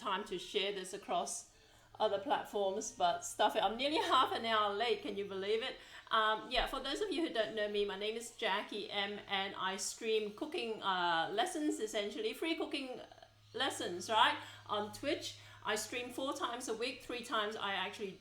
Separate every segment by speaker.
Speaker 1: time to share this across other platforms, but stuff it. I'm nearly half an hour late. Can you believe it? Yeah, for those of you who don't know me, my name is Jackie M, and I stream cooking lessons, essentially free cooking lessons, right, on Twitch. I stream 4 times a week. 3 times I actually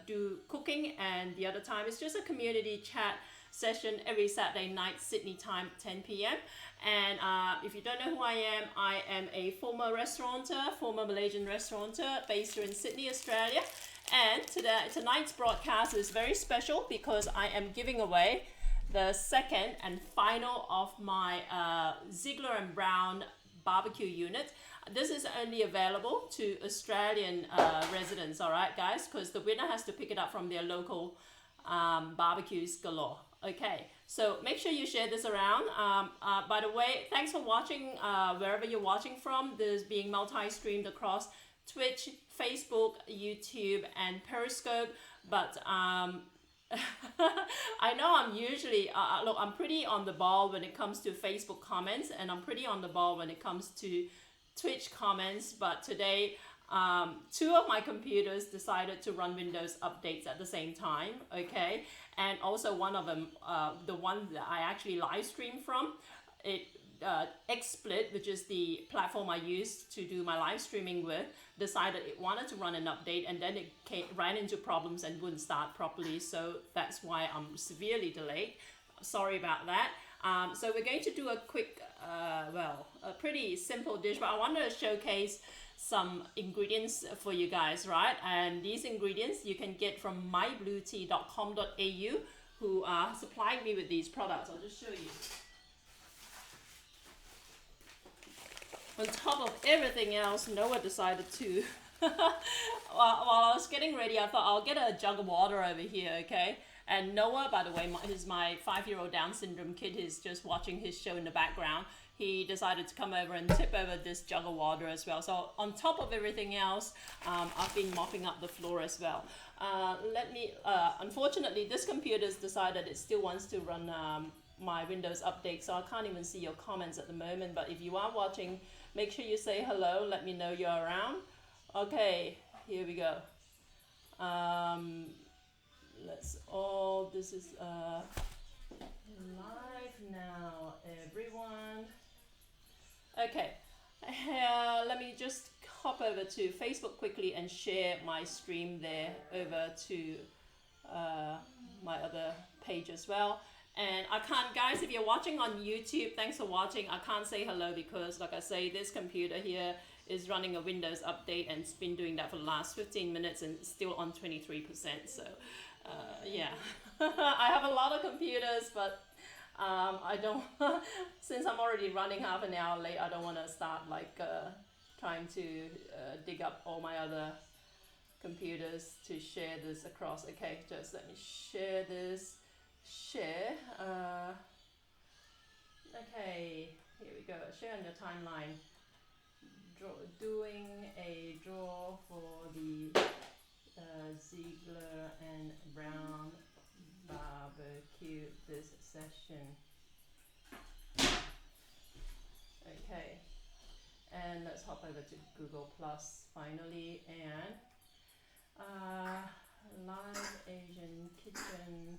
Speaker 1: do cooking, and the other time is just a community chat session every Saturday night, Sydney time, 10 p.m. And if you don't know who I am a former restaurateur, former Malaysian restaurateur based here in Sydney, Australia. And tonight's broadcast is very special because I am giving away the second and final of my Ziegler and Brown barbecue unit. This is only available to Australian residents, all right, guys, because the winner has to pick it up from their local barbecues galore. Okay, so make sure you share this around. By the way, thanks for watching wherever you're watching from. This is being multi-streamed across Twitch, Facebook, YouTube, and Periscope. But I know I'm usually, look, I'm pretty on the ball when it comes to Facebook comments, and I'm pretty on the ball when it comes to Twitch comments. But today, 2 of my computers decided to run Windows updates at the same time, okay? And also one of them, the one that I actually live stream from, XSplit, which is the platform I use to do my live streaming with, decided it wanted to run an update, and then it ran into problems and wouldn't start properly. So that's why I'm severely delayed. Sorry about that. So we're going to do a quick, a pretty simple dish, but I wanted to showcase some ingredients for you guys, right? And these ingredients you can get from mybluetea.com.au, who supplied me with these products. I'll just show you. On top of everything else, Noah decided to, while I was getting ready, I thought I'll get a jug of water over here, okay? And Noah, by the way, is my 5-year-old Down syndrome kid. He's just watching his show in the background. He decided to come over and tip over this jug of water as well. So on top of everything else, I've been mopping up the floor as well. Unfortunately, this computer's decided it still wants to run my Windows update, so I can't even see your comments at the moment. But if you are watching, make sure you say hello. Let me know you're around. Okay, here we go. This is live now, everyone. Okay, let me just hop over to Facebook quickly and share my stream there over to my other page as well. And I can't, guys, if you're watching on YouTube, thanks for watching. I can't say hello because, like I say, this computer here is running a Windows update, and it's been doing that for the last 15 minutes and still on 23%. So, yeah, I have a lot of computers, but I don't, since I'm already running half an hour late, I don't want to start like trying to dig up all my other computers to share this across. Okay, just let me share this. Okay, here we go. Share on your timeline. Doing a draw for the Ziegler and Brown barbecue this session. Okay, and let's hop over to Google Plus finally, and live Asian kitchen.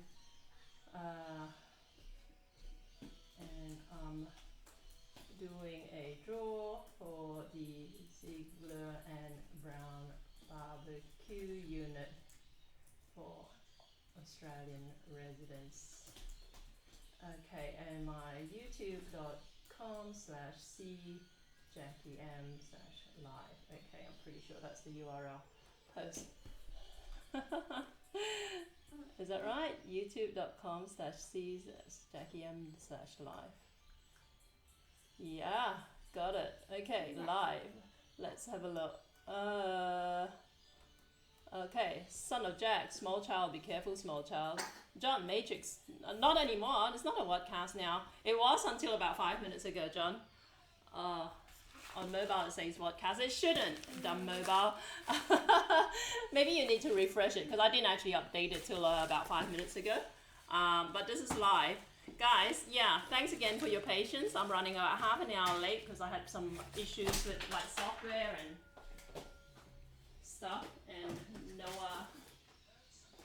Speaker 1: And doing a draw for the Ziegler and Brown barbecue unit for Australian residents. Okay, and my youtube.com/cjackiem/live. Okay, I'm pretty sure that's the URL post. Is that right? youtube.com/cjackiem/live. Yeah, got it. Okay, live. Let's have a look. Okay, son of Jack, small child, be careful, small child. John, Matrix, not anymore. It's not a podcast now. It was until about 5 minutes ago, John. On mobile it says podcast. It shouldn't, dumb mobile. Maybe you need to refresh it because I didn't actually update it till about 5 minutes ago. But this is live. Guys, yeah, thanks again for your patience. I'm running about half an hour late because I had some issues with like software and stuff, and Noah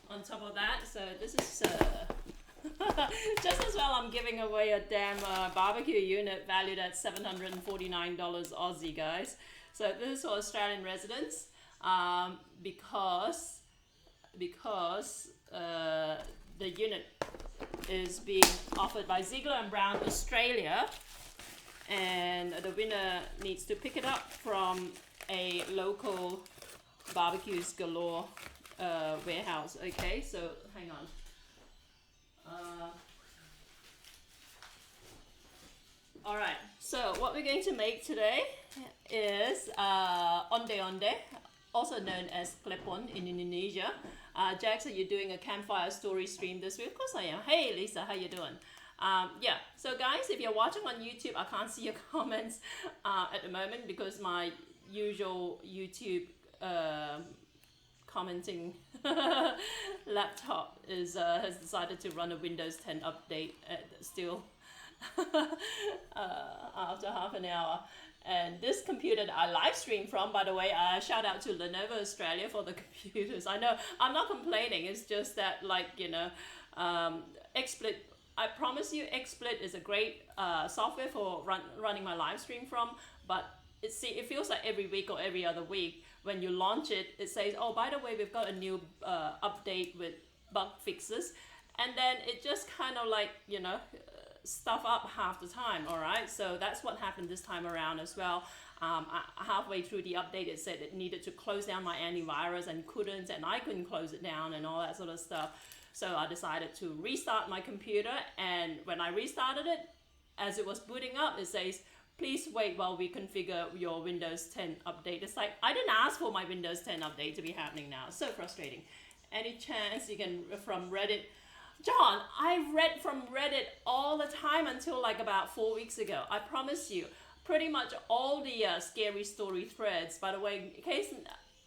Speaker 1: on top of that. So this is just as well I'm giving away a damn barbecue unit valued at $749 Aussie, guys. So this is for Australian residents, because the unit is being offered by Ziegler and Brown Australia, and the winner needs to pick it up from a local Barbecues Galore warehouse. Okay, so hang on. All right, so what we're going to make today is Onde-Onde, also known as klepon in Indonesia. Jax, are you doing a campfire story stream this week? Of course I am. Hey Lisa, how you doing? Yeah, so guys, if you're watching on YouTube, I can't see your comments at the moment because my usual YouTube commenting laptop is has decided to run a Windows 10 update still after half an hour. And this computer that I live stream from, by the way, shout out to Lenovo Australia for the computers. I know, I'm not complaining, it's just that, like, you know, XSplit, I promise you, XSplit is a great software for running my live stream from, but it feels like every week or every other week, when you launch it, it says, oh, by the way, we've got a new update with bug fixes, and then it just kind of like, you know, stuff up half the time. All right, so that's what happened this time around as well. Halfway through the update, it said it needed to close down my antivirus and couldn't, and I couldn't close it down and all that sort of stuff. So I decided to restart my computer, and when I restarted it, as it was booting up, it says, please wait while we configure your Windows 10 update. It's like, I didn't ask for my Windows 10 update to be happening now. So frustrating. Any chance you can, from Reddit, John, I read from Reddit all the time until like about 4 weeks ago. I promise you, pretty much all the scary story threads. By the way,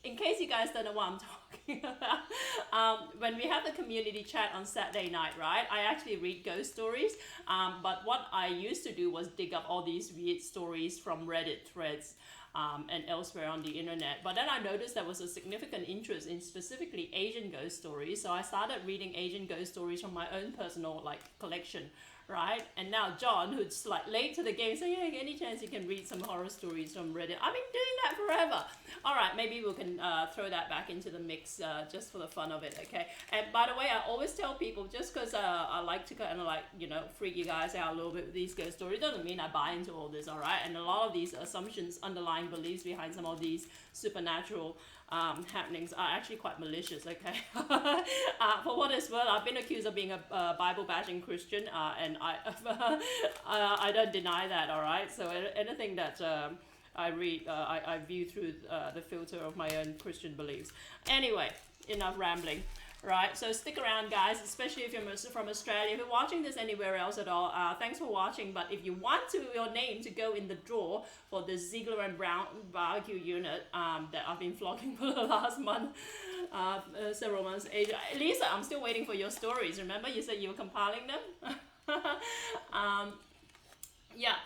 Speaker 1: in case you guys don't know what I'm talking about, when we have the community chat on Saturday night, right, I actually read ghost stories. But what I used to do was dig up all these weird stories from Reddit threads. And elsewhere on the internet. But then I noticed there was a significant interest in specifically Asian ghost stories. So I started reading Asian ghost stories from my own personal like collection, right? And now John, who's like late to the game, saying, hey, any chance you can read some horror stories from Reddit? I've been doing that forever. All right, maybe we can throw that back into the mix just for the fun of it, okay? And by the way, I always tell people, just because I like to kind of like, you know, freak you guys out a little bit with these ghost stories, doesn't mean I buy into all this, all right? And a lot of these assumptions, underlying beliefs behind some of these supernatural happenings are actually quite malicious, okay? For what it's worth, I've been accused of being a Bible bashing Christian, and I don't deny that, all right? So anything that I read, I view through the filter of my own Christian beliefs. Anyway, enough rambling. Right, so stick around, guys, especially if you're from Australia. If you're watching this anywhere else at all, thanks for watching. But if you want your name to go in the draw for the Ziegler and Brown barbecue unit that I've been vlogging for the last month, several months. Lisa, I'm still waiting for your stories. Remember, you said you were compiling them? Yeah,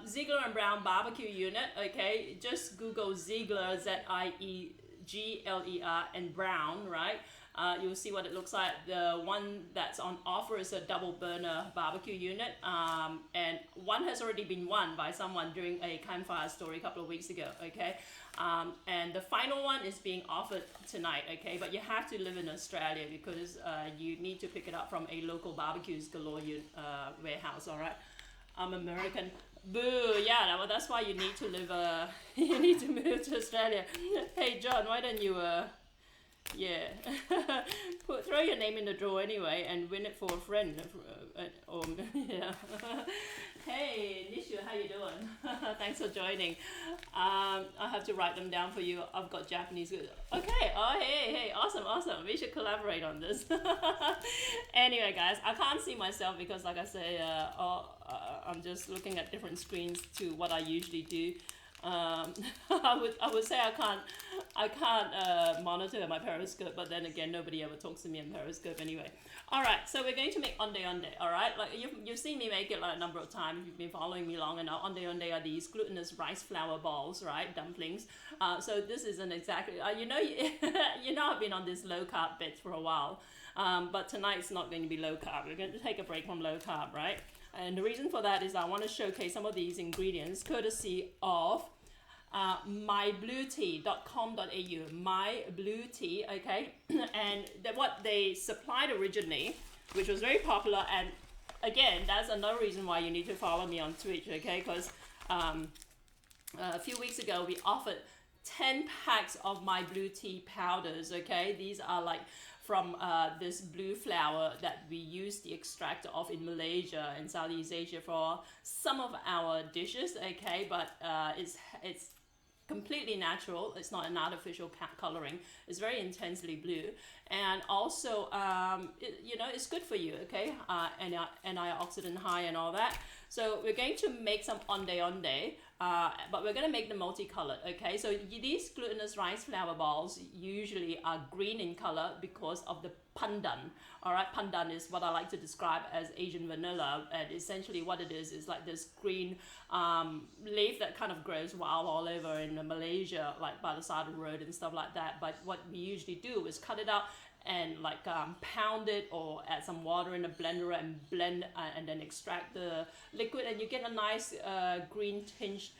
Speaker 1: Ziegler and Brown barbecue unit, okay? Just Google Ziegler, Z-I-E-G-L-E-R, and Brown, right? You'll see what it looks like. The one that's on offer is a double burner barbecue unit, and one has already been won by someone during a campfire story a couple of weeks ago, okay? And the final one is being offered tonight, okay? But you have to live in Australia because you need to pick it up from a local Barbecues Galore warehouse, all right? I'm American. Boo, yeah, well, that's why you need to live, you need to move to Australia. Hey, John, why don't you, yeah, throw your name in the draw anyway and win it for a friend. Yeah. Hey, Nishu, how you doing? Thanks for joining. I have to write them down for you. I've got Japanese. Okay. Oh, hey, awesome. We should collaborate on this. Anyway, guys, I can't see myself because, like I say, I'm just looking at different screens to what I usually do. I would say I can't monitor my Periscope, but then again, nobody ever talks to me on Periscope anyway. All right, so we're going to make onde-onde. All right, like you've seen me make it like a number of times. You've been following me long enough. Onde-onde are these glutinous rice flour balls, right? Dumplings. So this isn't exactly. You know, you know, I've been on this low carb bit for a while, but tonight's not going to be low carb. We're going to take a break from low carb, right? And the reason for that is I want to showcase some of these ingredients courtesy of mybluetea.com.au, mybluetea, okay? And what they supplied originally, which was very popular, and again, that's another reason why you need to follow me on Twitch, okay? Because a few weeks ago, we offered 10 packs of my blue tea powders, okay? These are like from this blue flower that we use the extract of in Malaysia and Southeast Asia for some of our dishes, okay? But it's completely natural. It's not an artificial coloring. It's very intensely blue, and also you know, it's good for you, okay? Antioxidant high and all that. So we're going to make some onde-onde, but we're going to make them multicolored, okay? So these glutinous rice flour balls usually are green in color because of the pandan. All right, pandan is what I like to describe as Asian vanilla, and essentially what it is like this green leaf that kind of grows wild all over in Malaysia, like by the side of the road and stuff like that. But what we usually do is cut it up and like pound it or add some water in a blender and blend and then extract the liquid, and you get a nice green tinged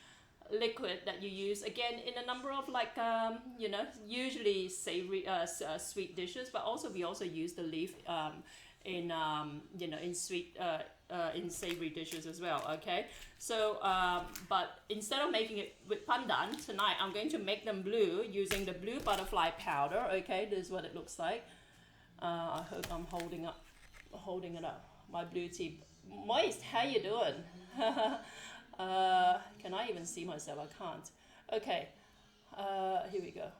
Speaker 1: liquid that you use again in a number of like you know, usually savory sweet dishes, but also we also use the leaf in you know, in sweet in savory dishes as well, okay? So but instead of making it with pandan tonight, I'm going to make them blue using the blue butterfly powder, okay? This is what it looks like. I hope I'm holding it up, my blue tea. Moist, how you doing? Can I even see myself? I can't. Okay, here we go.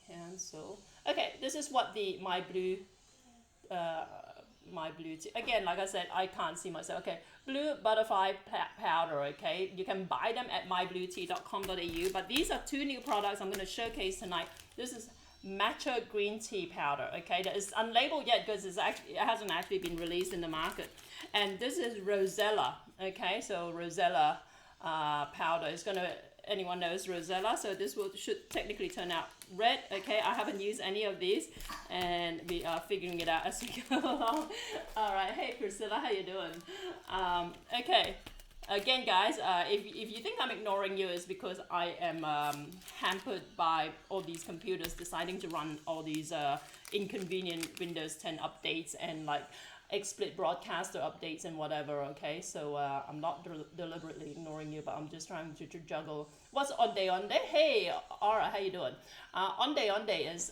Speaker 1: Cancel. Okay, this is what my blue tea. Again, like I said, I can't see myself. Okay, blue butterfly powder. Okay, you can buy them at mybluetea.com.au. But these are two new products I'm going to showcase tonight. This is matcha green tea powder. Okay, that is unlabeled yet because it hasn't actually been released in the market. And this is Rosella. Okay, so Rosella powder is gonna, anyone knows Rosella, so this should technically turn out red. Okay, I haven't used any of these, and we are figuring it out as we go along. All right, hey Priscilla, how you doing? Okay, again guys, if you think I'm ignoring you, it's because I am hampered by all these computers deciding to run all these inconvenient Windows 10 updates and like XSplit broadcaster updates and whatever, okay? So I'm not deliberately ignoring you, but I'm just trying to juggle. What's onde-onde? Hey, Ara, how you doing? Onde-onde is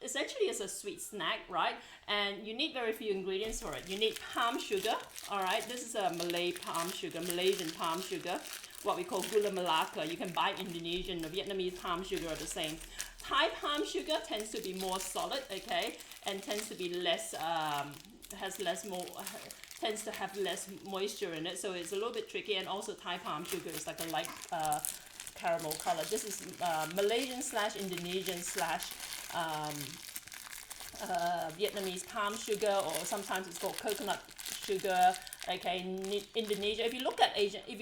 Speaker 1: essentially it's a sweet snack, right? And you need very few ingredients for it. You need palm sugar, all right? This is a Malaysian palm sugar, what we call gula melaka. You can buy Indonesian or Vietnamese palm sugar are the same. Thai palm sugar tends to be more solid, okay, and tends to be less, tends to have less moisture in it, so it's a little bit tricky. And also Thai palm sugar is like a light caramel color. This is Malaysian / Indonesian / Vietnamese palm sugar, or sometimes it's called coconut sugar. Okay, in Indonesia, if you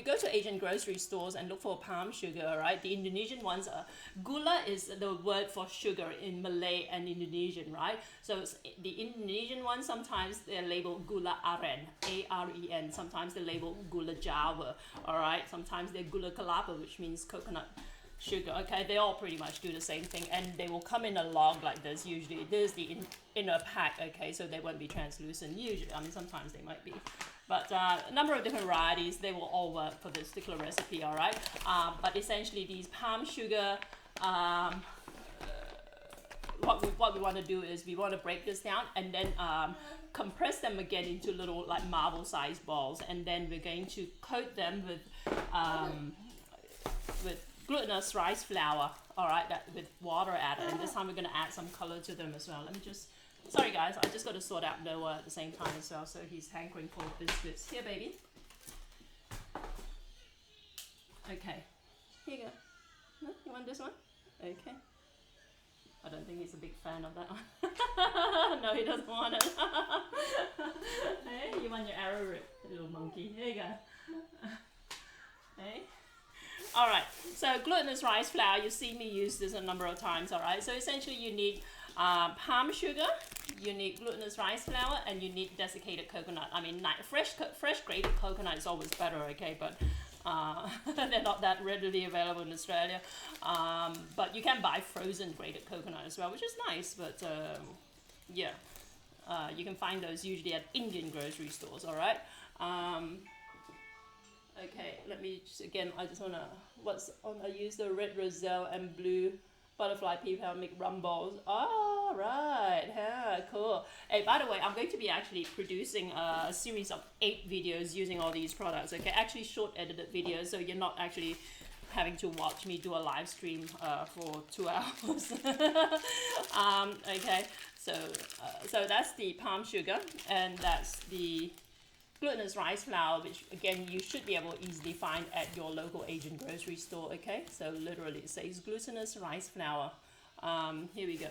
Speaker 1: go to Asian grocery stores and look for palm sugar, right? The Indonesian ones are, gula is the word for sugar in Malay and Indonesian, right? So the Indonesian ones, sometimes they're labeled gula aren, A-R-E-N. Sometimes they're labeled gula jawa, all right? Sometimes they're gula kelapa, which means coconut sugar, okay? They all pretty much do the same thing, and they will come in a log like this. Usually there's the inner pack, okay? So they won't be translucent usually. I mean, sometimes they might be, but a number of different varieties, they will all work for this particular recipe, all right? But essentially these palm sugar, what we want to do is we want to break this down and then compress them again into little like marble sized balls, and then we're going to coat them with glutinous rice flour, all right, with water added, and this time we're going to add some color to them as well. Let me just, sorry guys, I just got to sort out Noah at the same time as well, so he's hankering for biscuits. Here baby. Okay, Here you go. No? You want this one? Okay. I don't think he's a big fan of that one. No, he doesn't want it. Hey, you want your arrow root, little monkey. Here you go. Hey. All right, so glutinous rice flour, you see me use this a number of times, all right? So essentially you need palm sugar, you need glutinous rice flour, and you need desiccated coconut. I mean, fresh grated coconut is always better, okay? But they're not that readily available in Australia. But you can buy frozen grated coconut as well, which is nice, but yeah. You can find those usually at Indian grocery stores, all right? Okay, let me just, again, I just wanna, I use the red roselle and blue butterfly pea powder make rum balls. All right, yeah, cool. Hey, by the way, I'm going to be actually producing a series of 8 videos using all these products, okay? Actually short edited videos, so you're not actually having to watch me do a live stream for 2 hours. Okay, so that's the palm sugar, and that's the glutinous rice flour, which again you should be able to easily find at your local Asian grocery store, okay? So literally it says glutinous rice flour. Here we go.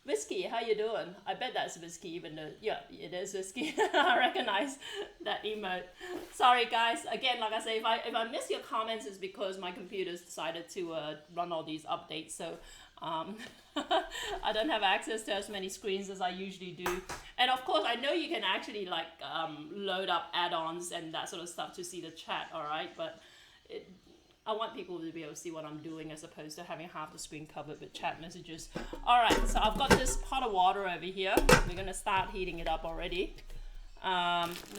Speaker 1: Whiskey, how you doing? I bet that's whiskey, even though, yeah, it is whiskey. I recognize that emote. Sorry guys, again, like I say, if I miss your comments, it's because my computer's decided to run all these updates, so I don't have access to as many screens as I usually do. And of course, I know you can actually like load up add-ons and that sort of stuff to see the chat, all right? But I want people to be able to see what I'm doing as opposed to having half the screen covered with chat messages. All right, so I've got this pot of water over here. We're gonna start heating it up already.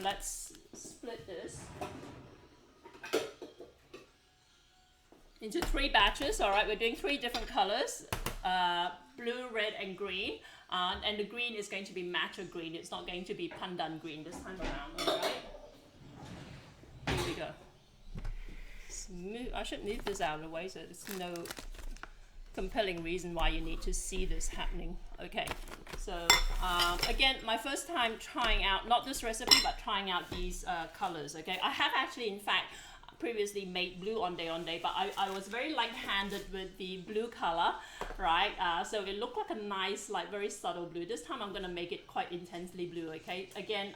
Speaker 1: Let's split this into 3 batches, all right? We're doing 3 different colors, blue, red, and green. And the green is going to be matcha green. It's not going to be pandan green this time around, all right? Here we go. I should move this out of the way so there's no compelling reason why you need to see this happening. Okay, so again, my first time trying out, not this recipe, but trying out these colors, okay? I have actually, in fact, previously made blue Onde-Onde, but I was very light-handed with the blue color, right? So it looked like a nice, like very subtle blue. This time I'm gonna make it quite intensely blue, okay? Again,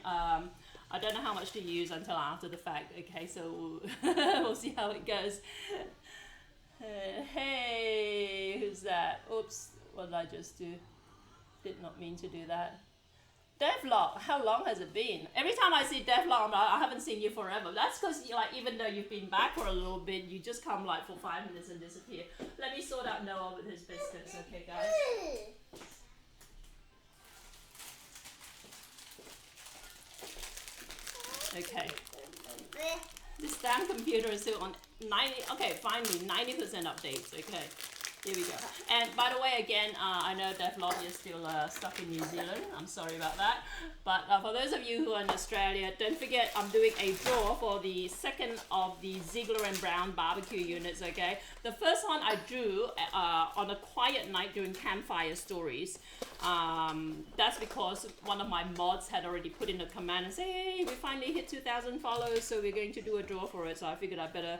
Speaker 1: I don't know how much to use until after the fact, okay? So we'll see how it goes. Hey, who's that? Oops, what did I just do? Did not mean to do that. Devlog, how long has it been? Every time I see Devlog, I haven't seen you forever. That's because, like, even though you've been back for a little bit, you just come like for 5 minutes and disappear. Let me sort out Noah with his biscuits, okay, guys? Okay. This damn computer is still on 90. Okay, finally 90% updates. Okay. Here we go. And by the way, again, I know Devlog is still stuck in New Zealand. I'm sorry about that. But for those of you who are in Australia, don't forget I'm doing a draw for the second of the Ziegler and Brown barbecue units, okay? The first one I drew on a quiet night during campfire stories. That's because one of my mods had already put in a command and say, hey, we finally hit 2,000 follows, so we're going to do a draw for it. So I figured I better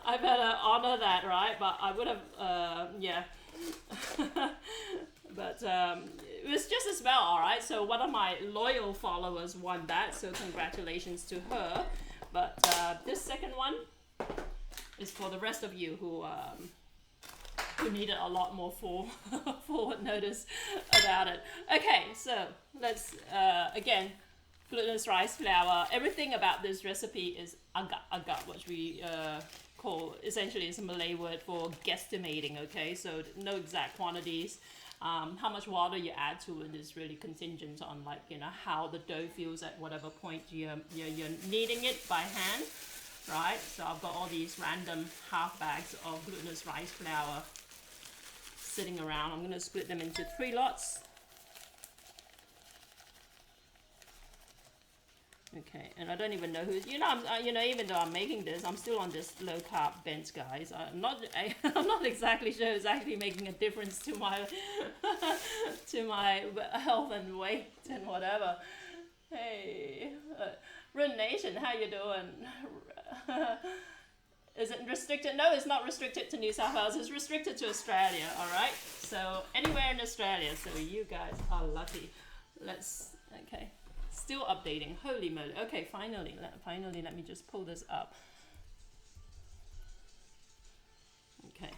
Speaker 1: I better honor that, right? But I would have, yeah. But it was just as well, all right? So one of my loyal followers won that, so congratulations to her. But this second one is for the rest of you who needed a lot more forward notice about it. Okay, so let's, again, glutinous rice flour. Everything about this recipe is agak, which we call, essentially is a Malay word for guesstimating, okay? So no exact quantities. How much water you add to it is really contingent on, like, you know, how the dough feels at whatever point you're kneading it by hand, right? So I've got all these random half bags of glutinous rice flour sitting around. I'm gonna split them into 3 lots. Okay, and I don't even know who's, you know, even though I'm making this, I'm still on this low carb bench, guys. I'm not exactly sure it's actually making a difference to my to my health and weight and whatever. Hey, Run Nation, how you doing? Is it restricted? No, it's not restricted to New South Wales. It's restricted to Australia, all right? So anywhere in Australia. So you guys are lucky. Okay. Still updating. Holy moly. Okay, finally, let me just pull this up. Okay.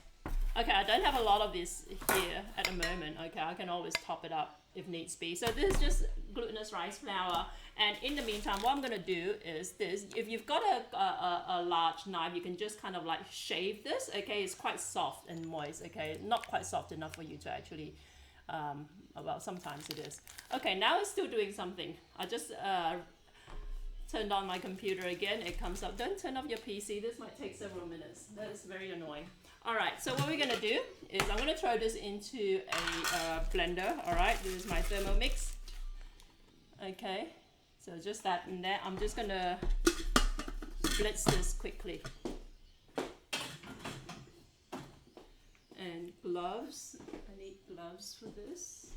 Speaker 1: Okay, I don't have a lot of this here at the moment. Okay, I can always top it up if needs be. So this is just glutinous rice flour. And in the meantime, what I'm going to do is this. If you've got a large knife, you can just kind of like shave this. Okay, it's quite soft and moist. Okay, not quite soft enough for you to actually, well, sometimes it is. Okay, now it's still doing something. I just turned on my computer again. It comes up. Don't turn off your PC. This might take several minutes. That is very annoying. All right, so what we're going to do is I'm going to throw this into a blender. All right, this is my Thermomix. Okay, so just that in there. I'm just going to blitz this quickly. And gloves. I need gloves for this.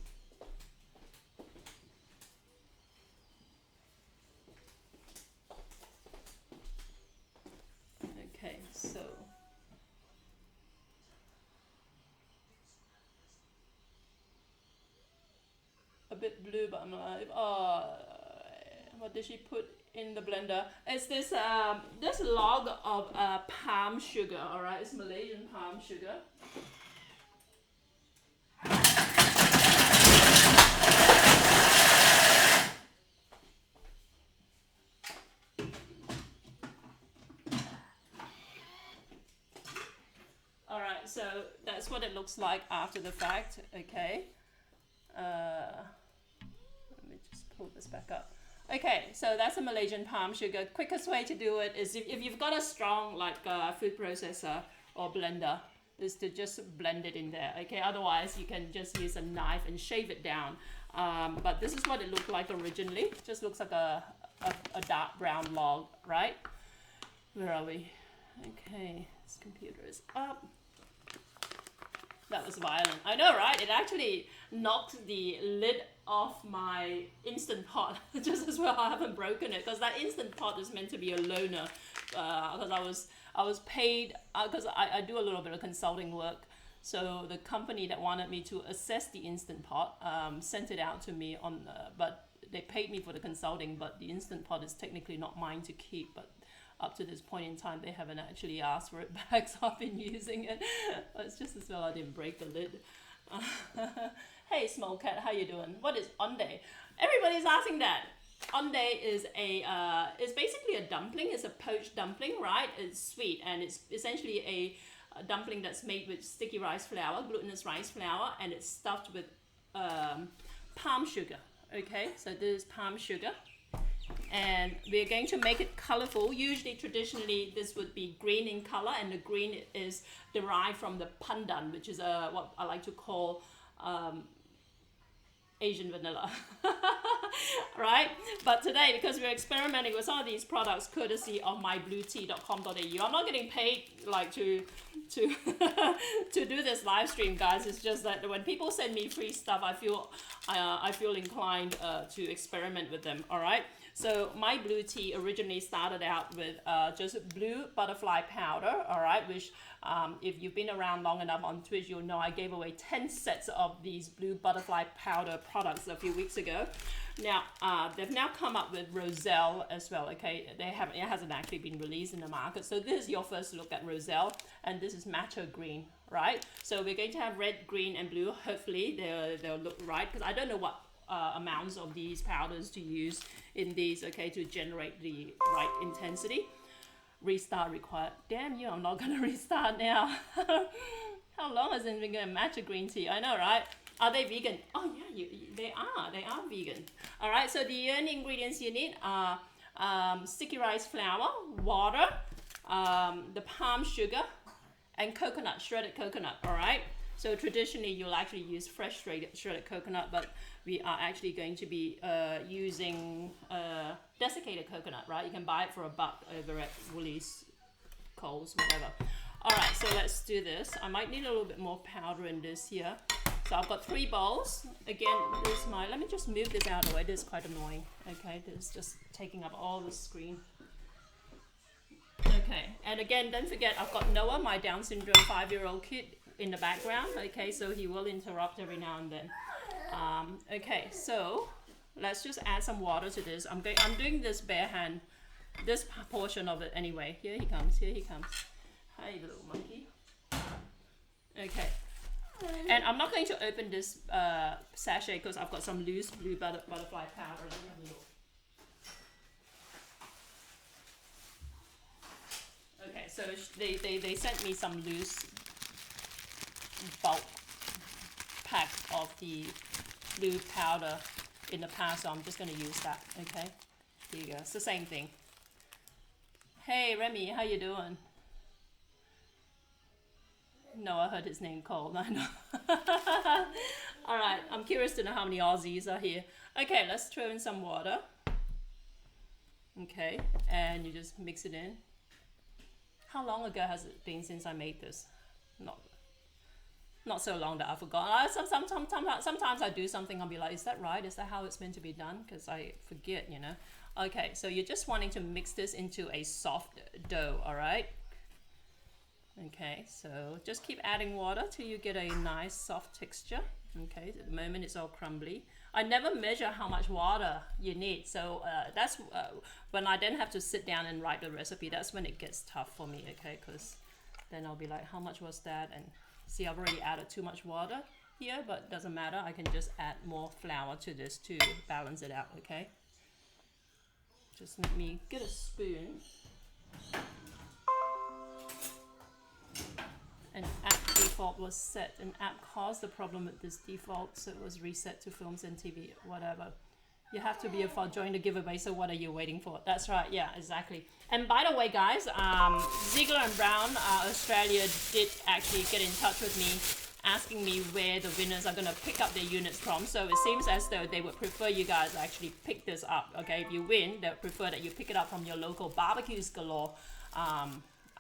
Speaker 1: Okay, so a bit blue, but I'm like, oh, what did she put in the blender? It's this this log of palm sugar. All right, it's Malaysian palm sugar. All right, so that's what it looks like after the fact. Okay. Let me just pull this back up. Okay, so that's a Malaysian palm sugar. Quickest way to do it is if you've got a strong like food processor or blender, is to just blend it in there. Okay, otherwise you can just use a knife and shave it down. But this is what it looked like originally. It just looks like a dark brown log, right? Where are we? Okay, this computer is up. That was violent. I know, right? It actually knocked the lid off my Instant Pot just as well. I haven't broken it because that Instant Pot is meant to be a loaner. Because I was paid because I do a little bit of consulting work. So the company that wanted me to assess the Instant Pot sent it out to me on, but they paid me for the consulting. But the Instant Pot is technically not mine to keep. But up to this point in time, they haven't actually asked for it back, so I've been using it. But it's just as well I didn't break the lid. Hey, small cat, how you doing? What is Onde? Everybody's asking that. Onde is it's basically a dumpling. It's a poached dumpling, right? It's sweet, and it's essentially a dumpling that's made with sticky rice flour, glutinous rice flour, and it's stuffed with palm sugar. Okay, so this is palm sugar. And we're going to make it colorful. Usually, traditionally, this would be green in color, and the green is derived from the pandan, which is what I like to call Asian vanilla, right? But today, because we're experimenting with some of these products, courtesy of mybluetea.com.au, I'm not getting paid like to to do this live stream, guys. It's just that when people send me free stuff, I feel inclined to experiment with them. All right. So my blue tea originally started out with just blue butterfly powder, all right, which if you've been around long enough on Twitch, you'll know I gave away 10 sets of these blue butterfly powder products a few weeks ago. Now, they've now come up with Roselle as well, okay? It hasn't actually been released in the market. So this is your first look at Roselle, and this is matcha green, right? So we're going to have red, green, and blue. Hopefully they'll look right, because I don't know what amounts of these powders to use in these, okay, to generate the right intensity. Restart required. Damn you, I'm not gonna restart now. How long has it been going matcha green tea? I know, right? Are they vegan? Oh yeah, they are vegan. All right, so the only ingredients you need are sticky rice flour, water, the palm sugar, and coconut, shredded coconut. All right. So traditionally, you'll actually use fresh shredded coconut, but we are actually going to be using desiccated coconut, right? You can buy it for $1 over at Woolies, Coles, whatever. All right, so let's do this. I might need a little bit more powder in this here. So I've got 3 bowls. Again, let me just move this out of the way. This is quite annoying. Okay, this is just taking up all the screen. Okay, and again, don't forget I've got Noah, my Down syndrome 5-year-old kid in the background. Okay, so he will interrupt every now and then. Okay, so let's just add some water to this. I'm doing this bare hand, this portion of it anyway. Here he comes. Hi, little monkey. Okay, and I'm not going to open this sachet because I've got some loose blue butterfly powder. Let me have a look. Okay, so they sent me some loose bulk pack of the blue powder in the past, so I'm just going to use that. Okay, here you go. It's the same thing. Hey Remy, how you doing? No, I heard his name called. I know. All right, I'm curious to know how many Aussies are here. Okay, let's throw in some water. Okay, and you just mix it in. How long ago has it been since I made this? Not so long that I forgot. Sometimes I do something, I'll be like, is that right? Is that how it's meant to be done? Because I forget, you know. Okay, so you're just wanting to mix this into a soft dough, all right? Okay, so just keep adding water till you get a nice soft texture. Okay, at the moment it's all crumbly. I never measure how much water you need, so that's when I then have to sit down and write the recipe. That's when it gets tough for me, okay? Because then I'll be like, how much was that? And see, I've already added too much water here, but it doesn't matter. I can just add more flour to this to balance it out, okay? Just let me get a spoon. An app default was set. An app caused the problem with this default, so it was reset to films and TV, whatever. You have to be a join the giveaway, so what are you waiting for? That's right, yeah, exactly. And by the way, guys, Ziegler and Brown Australia did actually get in touch with me, asking me where the winners are going to pick up their units from. So it seems as though they would prefer you guys actually pick this up, okay? If you win, they would prefer that you pick it up from your local Barbecues Galore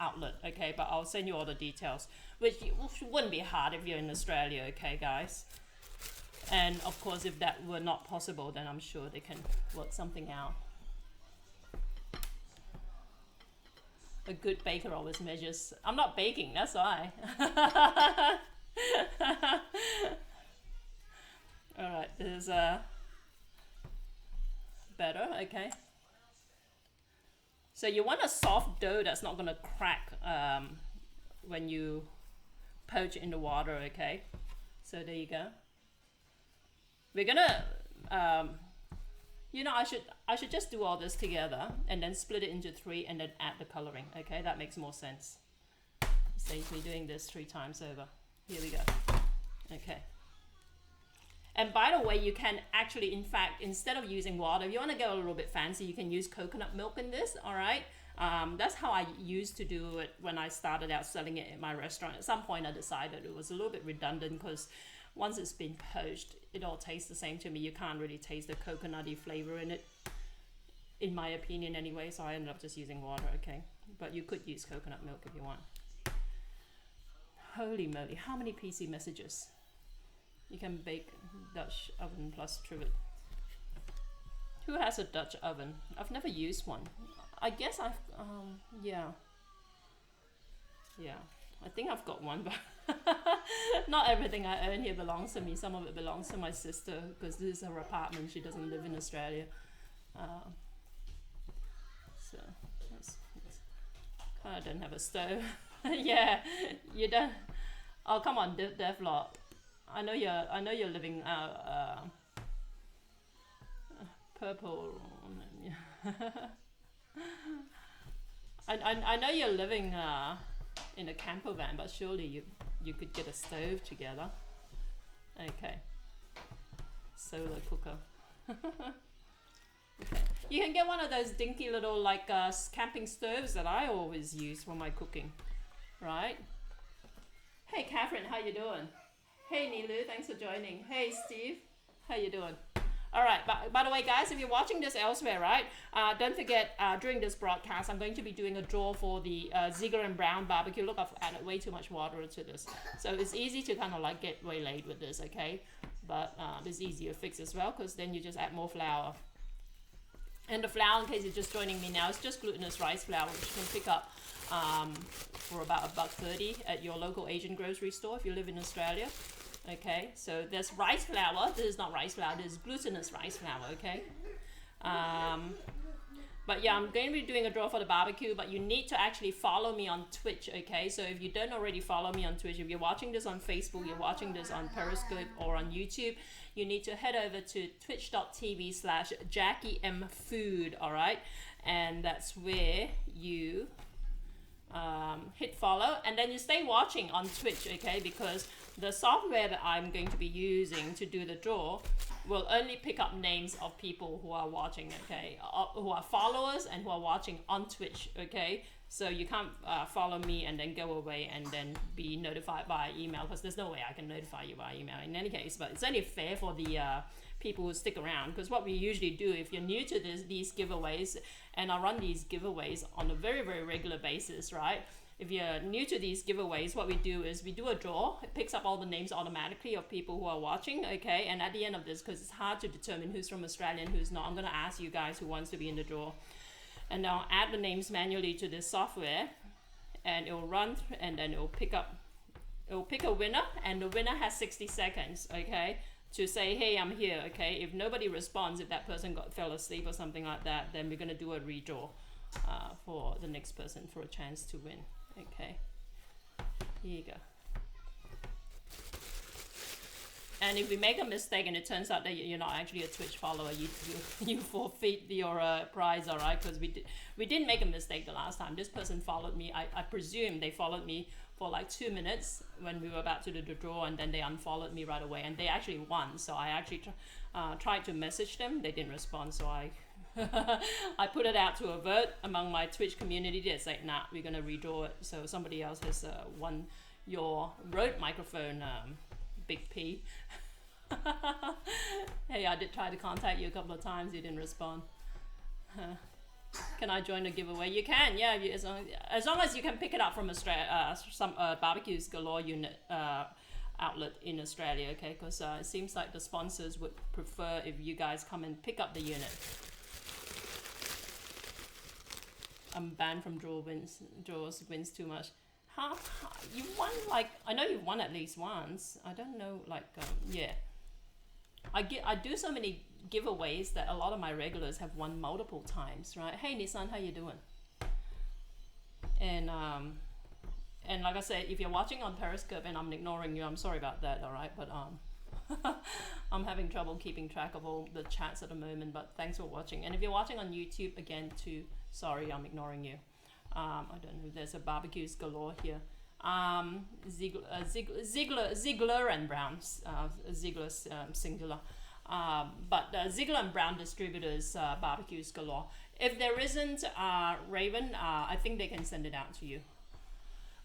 Speaker 1: outlet, okay? But I'll send you all the details, which wouldn't be hard if you're in Australia, okay, guys? And of course, if that were not possible, then I'm sure they can work something out. A good baker always measures. I'm not baking, that's why. All right, this is better, okay? So you want a soft dough that's not gonna crack when you poach it in the water, okay? So there you go. We're gonna, you know, I should just do all this together and then split it into 3 and then add the coloring, okay? That makes more sense. Saves me doing this 3 times over. Here we go. Okay. And by the way, you can actually, in fact, instead of using water, if you want to go a little bit fancy, you can use coconut milk in this, all right? That's how I used to do it when I started out selling it at my restaurant. At some point, I decided it was a little bit redundant because once it's been poached, it all tastes the same to me. You can't really taste the coconutty flavor in it, in my opinion anyway, so I ended up just using water, okay? But you could use coconut milk if you want. Holy moly, how many PC messages? You can bake Dutch oven plus trivet. Who has a Dutch oven? I've never used one. I guess I've, yeah. Yeah, I think I've got one, but not everything I own here belongs to me. Some of it belongs to my sister because this is her apartment. She doesn't live in Australia. So, I don't have a stove. Yeah, you don't. Oh, come on, Devlot. I know you're living purple. I know you're living in a camper van, but surely you could get a stove together. Okay. Solar cooker. Okay. You can get one of those dinky little like camping stoves that I always use for my cooking, right? Hey Catherine, how you doing? Hey Nilu, thanks for joining. Hey Steve, how you doing? All right, by the way, guys, if you're watching this elsewhere, right, don't forget, during this broadcast, I'm going to be doing a draw for the Ziegler and Brown barbecue. Look, I've added way too much water to this. So it's easy to kind of like get waylaid with this, okay? But it's easy to fix as well, because then you just add more flour. And the flour, in case you're just joining me now, is just glutinous rice flour, which you can pick up for about $1.30 at your local Asian grocery store if you live in Australia. Okay, so there's rice flour. This is not rice flour, this is glutinous rice flour, okay? But yeah, I'm going to be doing a draw for the barbecue, but you need to actually follow me on Twitch, okay? So if you don't already follow me on Twitch, if you're watching this on Facebook, you're watching this on Periscope or on YouTube, you need to head over to twitch.tv/JackieMFood, all right? And that's where you hit follow, and then you stay watching on Twitch, okay? Because the software that I'm going to be using to do the draw will only pick up names of people who are watching, okay? Who are followers and who are watching on Twitch, okay? So you can't follow me and then go away and then be notified by email, because there's no way I can notify you by email in any case. But it's only fair for the people who stick around, because what we usually do, if you're new to these giveaways, and I run these giveaways on a very, very regular basis, right? If you're new to these giveaways, what we do is we do a draw. It picks up all the names automatically of people who are watching, okay? And at the end of this, because it's hard to determine who's from Australia and who's not, I'm going to ask you guys who wants to be in the draw. And I'll add the names manually to this software, and it will run, and then it will pick a winner, and the winner has 60 seconds, okay, to say, hey, I'm here, okay? If nobody responds, if that person fell asleep or something like that, then we're going to do a redraw for the next person for a chance to win. Okay, here you go. And if we make a mistake and it turns out that you're not actually a Twitch follower, you forfeit your prize, all right? Because we didn't make a mistake the last time. This person followed me. I presume they followed me for like 2 minutes when we were about to do the draw, and then they unfollowed me right away, and they actually won. So I actually tried to message them. They didn't respond, so I I put it out to a vote among my Twitch community. They said, nah, we're going to redraw it. So somebody else has won your Rode microphone, Big P. Hey, I did try to contact you a couple of times. You didn't respond. Can I join the giveaway? You can, yeah. As long as you can pick it up from Australia, some Barbecues Galore unit outlet in Australia, okay? Because it seems like the sponsors would prefer if you guys come and pick up the unit. I'm banned from draws wins too much. You won, like, I know you've won at least once. I don't know, like, yeah. I do so many giveaways that a lot of my regulars have won multiple times, right? Hey Nissan, how you doing? And like I said, if you're watching on Periscope and I'm ignoring you, I'm sorry about that, all right? But I'm having trouble keeping track of all the chats at the moment, but thanks for watching. And if you're watching on YouTube, again, too, sorry, I'm ignoring you. I don't know, there's a Barbecues Galore here. Ziegler and Brown, Ziegler singular. But Ziegler and Brown distributors, Barbecues Galore. If there isn't Raven, I think they can send it out to you.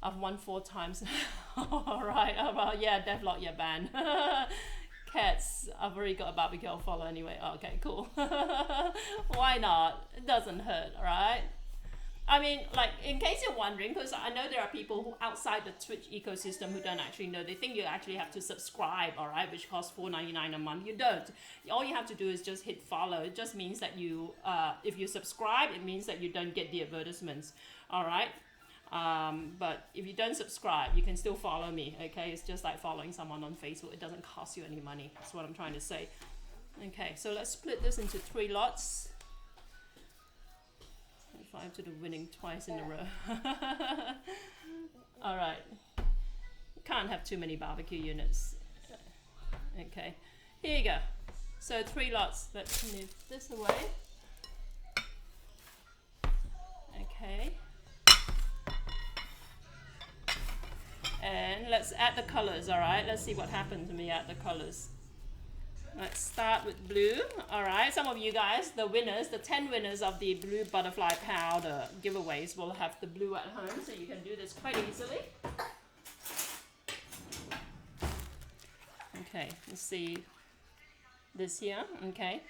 Speaker 1: I've won 4 times. All right. Well, yeah, Devlog, you're banned. Cats, I've already got a barbecue I'll follow anyway. Okay, cool. Why not? It doesn't hurt, right? I mean, like, in case you're wondering, because I know there are people who outside the Twitch ecosystem who don't actually know. They think you actually have to subscribe, all right, which costs $4.99 a month. You don't. All you have to do is just hit follow. It just means that you, if you subscribe, it means that you don't get the advertisements, all right? But if you don't subscribe, you can still follow me, okay? It's just like following someone on Facebook. It doesn't cost you any money. That's what I'm trying to say. Okay, so let's split this into 3 lots. 5 to the winning twice in a row. All right. Can't have too many barbecue units. Okay, here you go. So 3 lots. Let's move this away. Okay. And let's add the colors, all right? Let's see what happens when we add the colors. Let's start with blue. All right, some of you guys, the winners, the 10 winners of the blue butterfly powder giveaways will have the blue at home, so you can do this quite easily. Okay, let's see this here, okay.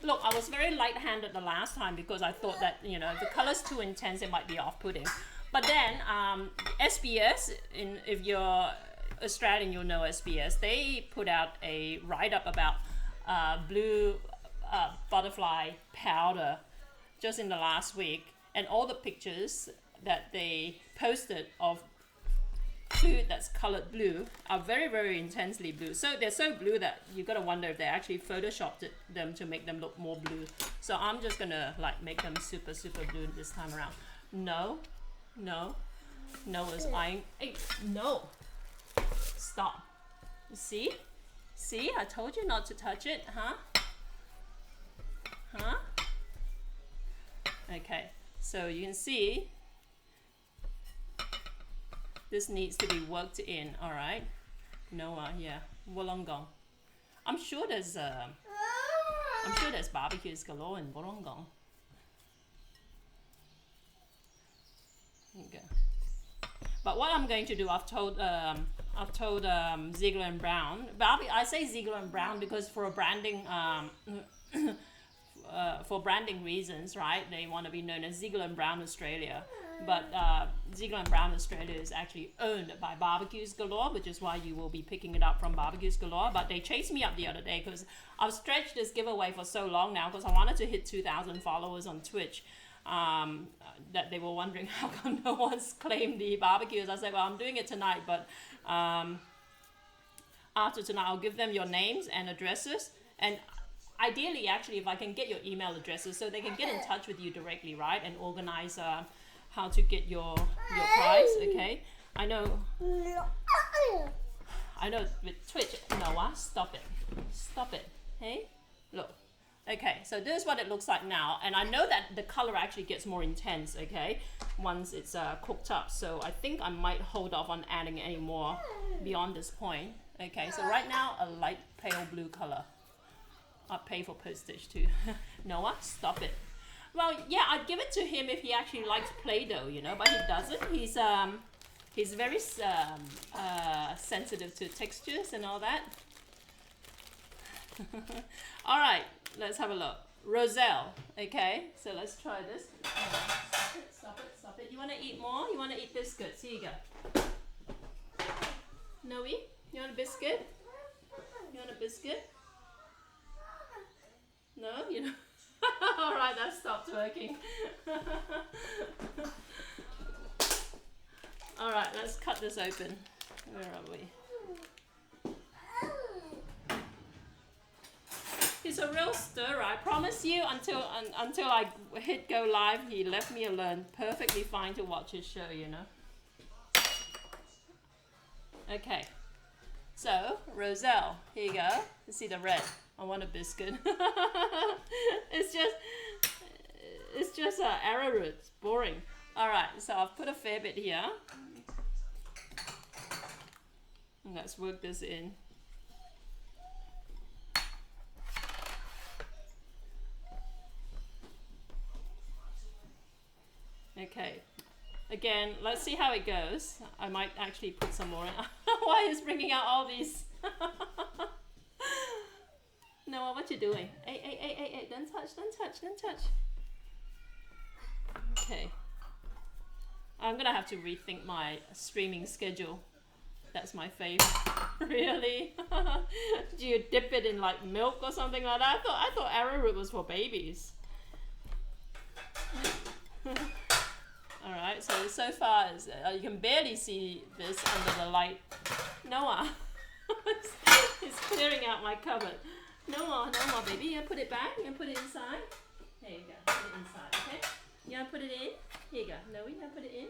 Speaker 1: Look, I was very light-handed the last time because I thought that, you know, if the color's too intense, it might be off-putting. But then, SBS, if you're Australian, you'll know SBS. They put out a write-up about blue butterfly powder just in the last week, and all the pictures that they posted of food that's colored blue are very, very intensely blue. So they're so blue that you gotta wonder if they actually photoshopped them to make them look more blue. So I'm just gonna like make them super, super blue this time around. No, Noah's eyeing. Hey, no, stop. See, I told you not to touch it, huh? Okay, so you can see this needs to be worked in. All right, Noah, yeah, Wollongong. I'm sure there's barbecues galore in Wollongong. There you go. But what I'm going to do, I've told Ziegler and Brown. I say Ziegler and Brown because for branding reasons, right? They want to be known as Ziegler and Brown Australia. But Ziegler and Brown Australia is actually owned by Barbecues Galore, which is why you will be picking it up from Barbecues Galore. But they chased me up the other day because I've stretched this giveaway for so long now because I wanted to hit 2,000 followers on Twitch. That they were wondering how come no one's claimed the barbecues. I said, well, I'm doing it tonight, but after tonight, I'll give them your names and addresses. And ideally, actually, if I can get your email addresses so they can get in touch with you directly, right? And organize how to get your prize, okay? I know with Twitch, Noah, stop it, hey? Look. Okay, so this is what it looks like now, and I know that the color actually gets more intense, okay, once it's cooked up, so I think I might hold off on adding any more beyond this point. Okay, so right now, a light pale blue color. I'll pay for postage too. Noah, stop it. Well, yeah, I'd give it to him if he actually likes Play-Doh, you know, but he doesn't. He's very sensitive to textures and all that. All right, let's have a look. Roselle, okay, so let's try this. Stop it. You want to eat more? You want to eat biscuits? Here you go. Noe, you want a biscuit? You want a biscuit? No, you know. All right, that stopped working. All right, let's cut this open. Where are we? He's a real stirrer. I promise you, until I hit go live, he left me alone. Perfectly fine to watch his show, you know. Okay, so Roselle, here you go. You see the red. I want a biscuit. It's just arrowroot. It's boring. All right, so I've put a fair bit here. And let's work this in. Okay, again, let's see how it goes. I might actually put some more in. Why is bringing out all these? Noah, what you doing? Hey, don't touch. Okay. I'm gonna have to rethink my streaming schedule. That's my favorite. Really? Do you dip it in like milk or something like that? I thought arrowroot was for babies. Alright, so far you can barely see this under the light. Noah, he's clearing out my cupboard. Noah, baby, you gonna put it back? You gonna put it inside? Here you go, put it inside, okay? You gonna put it in? Here you go. Noah, you gonna put it in?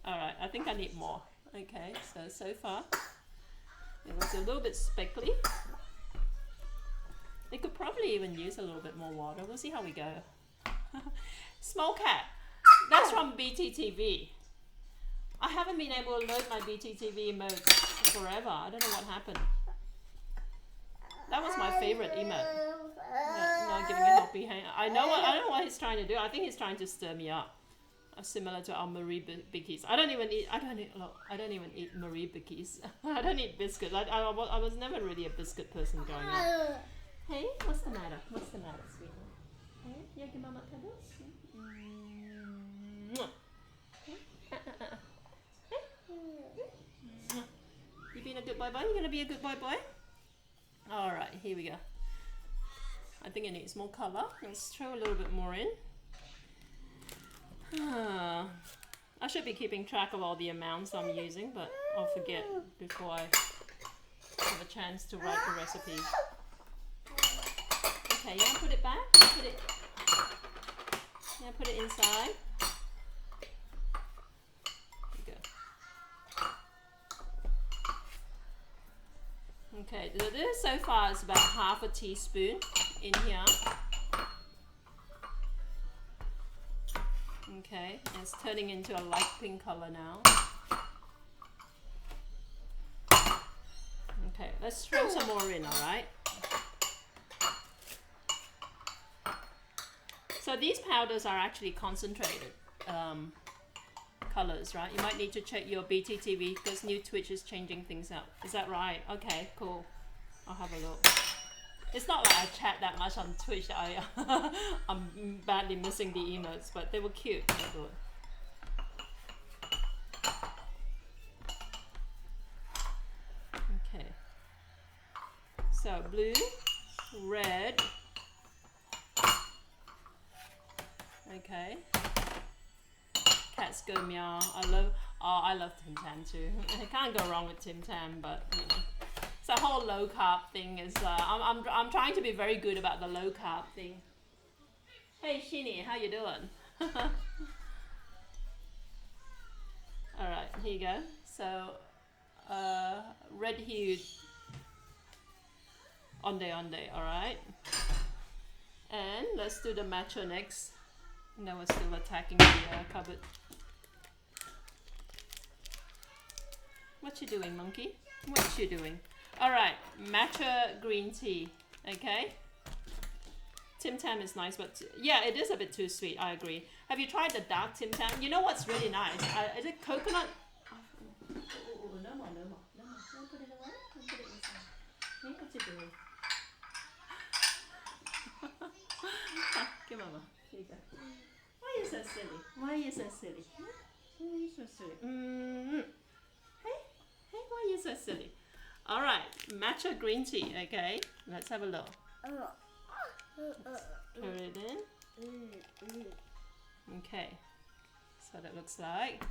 Speaker 1: Alright, I think I need more. Okay, so far it was a little bit speckly. They could probably even use a little bit more water. We'll see how we go. Small cat. That's from BTTV. I haven't been able to load my BTTV emote forever. I don't know what happened. That was my favorite emote. Not giving a helpy hand. I don't know what he's trying to do. I think he's trying to stir me up. Similar to our Marie Bickies. I don't even eat Marie Bickies. I don't eat biscuits. I was never really a biscuit person growing up. Hey, what's the matter? What's the matter, sweetheart? Hey, you give mama cuddles? You being a good boy? You gonna be a good boy? All right, here we go. I think it needs more color. Let's throw a little bit more in. I should be keeping track of all the amounts I'm using, but I'll forget before I have a chance to write the recipes. Okay, you want to put it back? Put it inside. There you go. Okay, this so far is about half a teaspoon in here. Okay, it's turning into a light pink color now. Okay, let's throw some more in, alright? So these powders are actually concentrated colors, right? You might need to check your BTTV because new Twitch is changing things up. Is that right? Okay, cool. I'll have a look. It's not like I chat that much on Twitch that I'm badly missing the emotes, but they were cute. Okay. So blue, red. Okay. Cats go meow. I love Tim Tam too. I can't go wrong with Tim Tam, but you know. The whole low carb thing is I'm trying to be very good about the low carb thing. Hey Shini, how you doing? Alright, here you go. So red hued Onde-Onde, alright. And let's do the matcha next. No, we're still attacking the cupboard. What you doing, monkey? What you doing? Alright, matcha green tea, okay? Tim Tam is nice, but yeah, it is a bit too sweet, I agree. Have you tried the dark Tim Tam? You know what's really nice? Is it coconut? Oh, no more. Don't put it away. Don't put it inside. Hey, what you doing? Give mama. Here you go. Why are you so silly? Why are you so silly? Why are you so silly? Hey, why are you so silly? Alright, matcha green tea, okay? Let's have a look. Let's pour it in. Okay, so that looks like.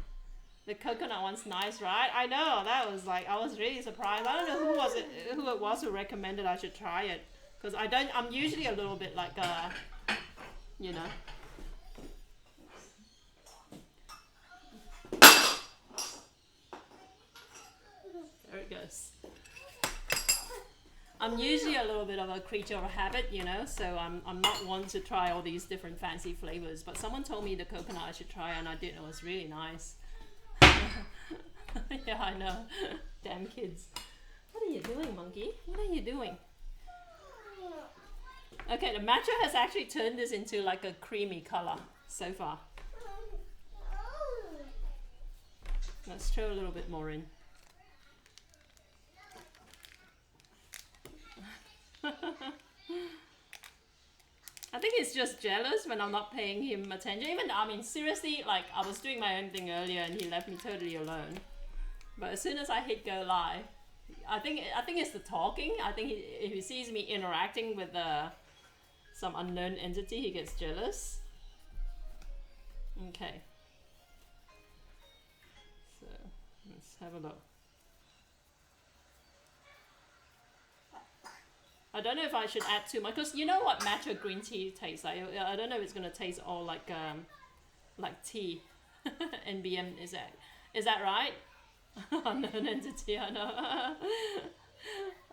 Speaker 1: The coconut one's nice, right? I know, that was like, I was really surprised. I don't know who it was who recommended I should try it. Because I'm usually a little bit like, you know. There it goes. I'm usually a little bit of a creature of habit, you know, so I'm not one to try all these different fancy flavors. But someone told me the coconut I should try, and I did. It was really nice. Yeah, I know. Damn kids. What are you doing, monkey? What are you doing? Okay, the matcha has actually turned this into like a creamy color so far. Let's throw a little bit more in. I think he's just jealous when I'm not paying him attention. Even, I mean, seriously, like I was doing my own thing earlier and he left me totally alone. But as soon as I hit go live, I think it's the talking. I think if he sees me interacting with some unknown entity, he gets jealous. Okay. So let's have a look. I don't know if I should add too much, because you know what matcha green tea tastes like. I don't know if it's gonna taste all like tea. NBM, is that right? Unknown entity, I know.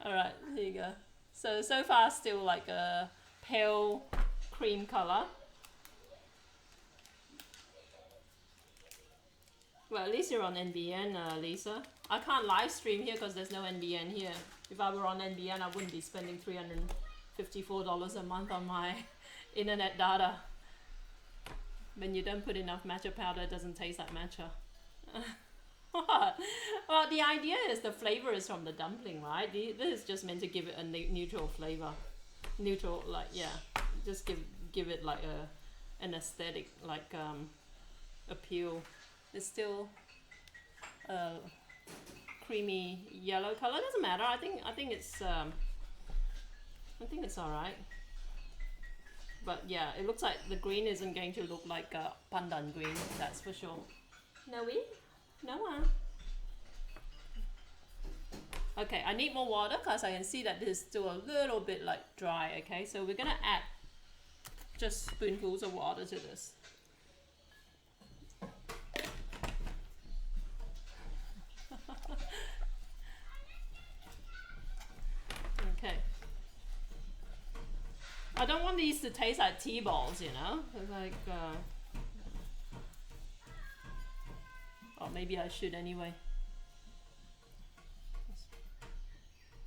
Speaker 1: Alright, here you go. So far still like a pale cream color. Well, at least you're on NBN, Lisa. I can't live stream here because there's no NBN here. If I were on NBN, I wouldn't be spending $354 a month on my internet data. When you don't put enough matcha powder, it doesn't taste like matcha. What? Well, the idea is the flavor is from the dumpling, right? This is just meant to give it a neutral flavor. Neutral, like, yeah. Just give it like an aesthetic, like, appeal. It's still creamy yellow color. Doesn't matter. I think it's I think it's alright. But yeah, it looks like the green isn't going to look like pandan green, that's for sure. Noe? Noah? Okay, I need more water because I can see that this is still a little bit like dry, okay? So we're gonna add just spoonfuls of water to this. Okay. I don't want these to taste like tea balls, you know? It's like, oh, maybe I should anyway.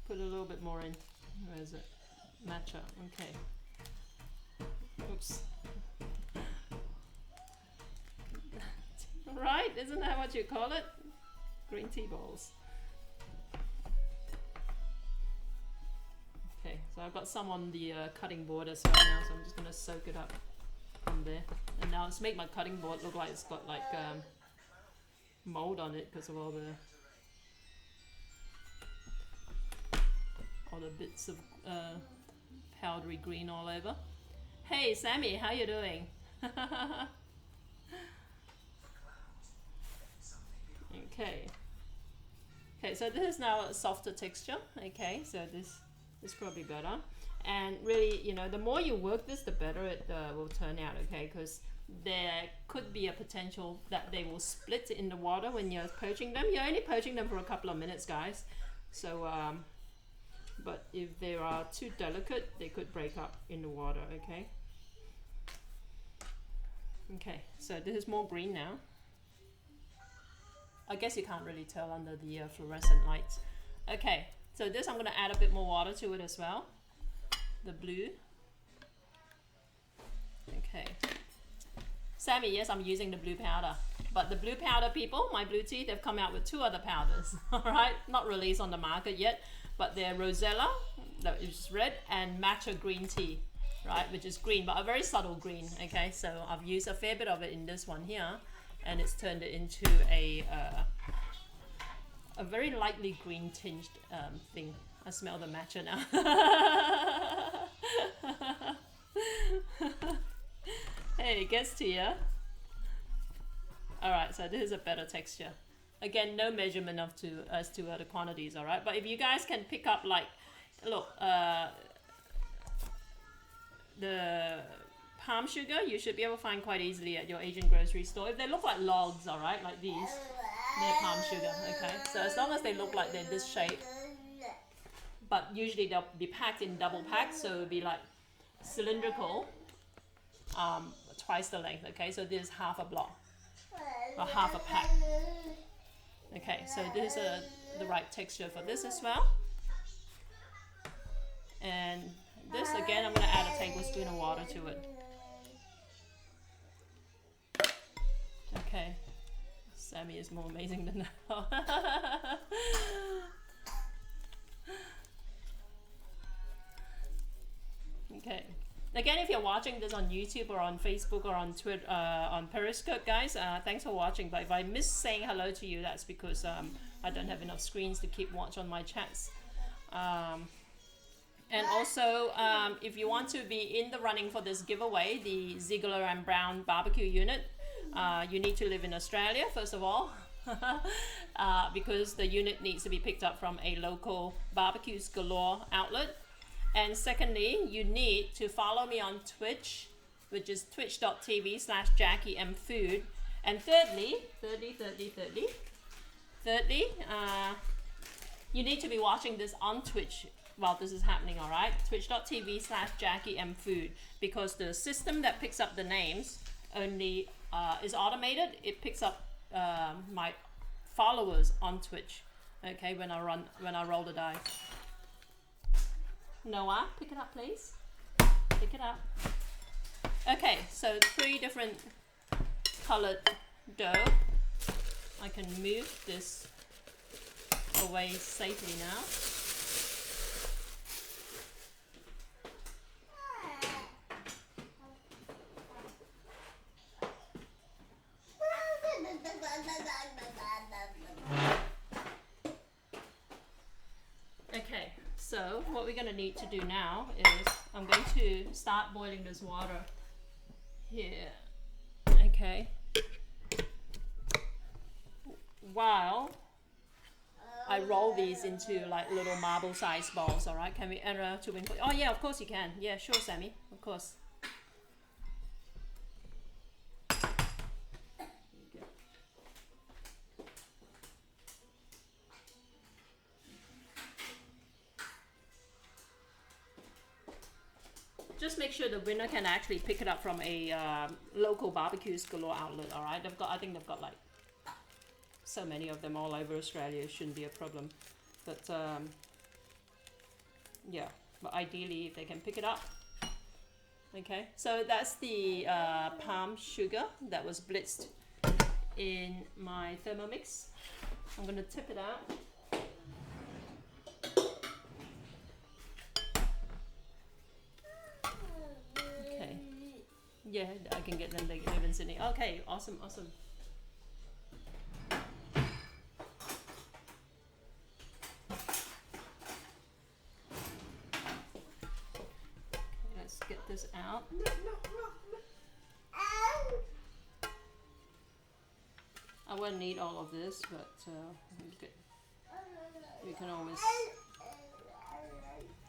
Speaker 1: Put a little bit more in. Where is it? Matcha. Okay. Oops. Right? Isn't that what you call it? Green tea balls. Okay, so I've got some on the cutting board as well now, so I'm just gonna soak it up from there. And now it's made my cutting board look like it's got like mold on it because of all the bits of powdery green all over. Hey Sammy, how you doing? Okay. Okay, so this is now a softer texture. Okay, so this is probably better. And really, you know, the more you work this, the better it will turn out. Okay, because there could be a potential that they will split in the water when you're poaching them. You're only poaching them for a couple of minutes, guys. So but if they are too delicate, they could break up in the water. Okay. Okay, so this is more green now. I guess you can't really tell under the fluorescent lights. Okay, so this I'm going to add a bit more water to it as well. The blue. Okay. Sammy, yes, I'm using the blue powder. But the blue powder people, my blue tea, they've come out with 2 other powders. Alright, not released on the market yet. But they're Rosella, that is red, and matcha green tea, right, which is green, but a very subtle green. Okay, so I've used a fair bit of it in this one here, and it's turned it into a very lightly green tinged thing. I smell the matcha now. Hey, it gets to you. All right, so this is a better texture. Again, no measurement as to the quantities, all right? But if you guys can pick up, like, look, the palm sugar, you should be able to find quite easily at your Asian grocery store. If they look like logs, all right, like these, they're palm sugar, okay? So as long as they look like they're this shape, but usually they'll be packed in double packs, so it'll be like cylindrical, twice the length, okay? So this is half a block, or half a pack. Okay, so this is the right texture for this as well. And this, again, I'm going to add a tablespoon of water to it. Okay, Sammy is more amazing than that. Okay. Again, if you're watching this on YouTube or on Facebook or on Twitter, on Periscope, guys, thanks for watching. But if I miss saying hello to you, that's because I don't have enough screens to keep watch on my chats. And also, if you want to be in the running for this giveaway, the Ziegler and Brown barbecue unit, you need to live in Australia, first of all, because the unit needs to be picked up from a local Barbecues Galore outlet. And secondly, you need to follow me on Twitch, which is twitch.tv/JackieMFood. And thirdly, you need to be watching this on Twitch while this is happening, all right? Twitch.tv/JackieMFood, because the system that picks up the names only is automated. It picks up my followers on Twitch, okay, when I roll the dice. Noah, pick it up, please. Pick it up. Okay, so 3 different colored dough. I can move this away safely now. So what we're going to need to do now is I'm going to start boiling this water here, okay, while I roll these into like little marble sized balls. All right, can we enter to win? Oh yeah, of course you can. Yeah, sure, Sammy, of course. Just make sure the winner can actually pick it up from a local barbecues galore outlet. All right, I think they've got like so many of them all over Australia. It shouldn't be a problem, but yeah, but ideally if they can pick it up. Okay, so that's the palm sugar that was blitzed in my Thermomix. I'm gonna tip it out. Yeah, I can get them. They live in Sydney. Okay, awesome, awesome. Okay, let's get this out. I won't need all of this, but you can always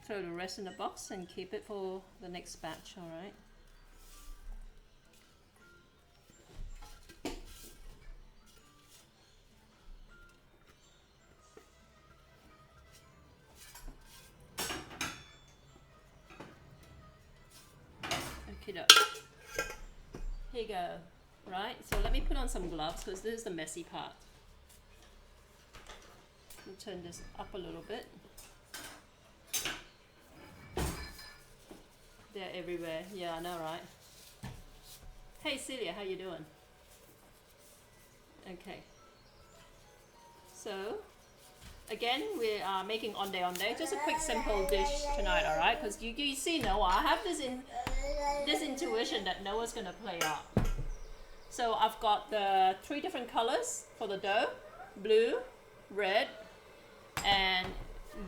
Speaker 1: throw the rest in the box and keep it for the next batch. All right. Here you go. Right, so let me put on some gloves because this is the messy part. We'll turn this up a little bit. They're everywhere. Yeah, I know, right? Hey Celia, how you doing? Okay. So again, we are making Onde-Onde, just a quick simple dish tonight, all right? Because you see Noah, I have this intuition that Noah's gonna play up. So I've got the 3 different colors for the dough: blue, red, and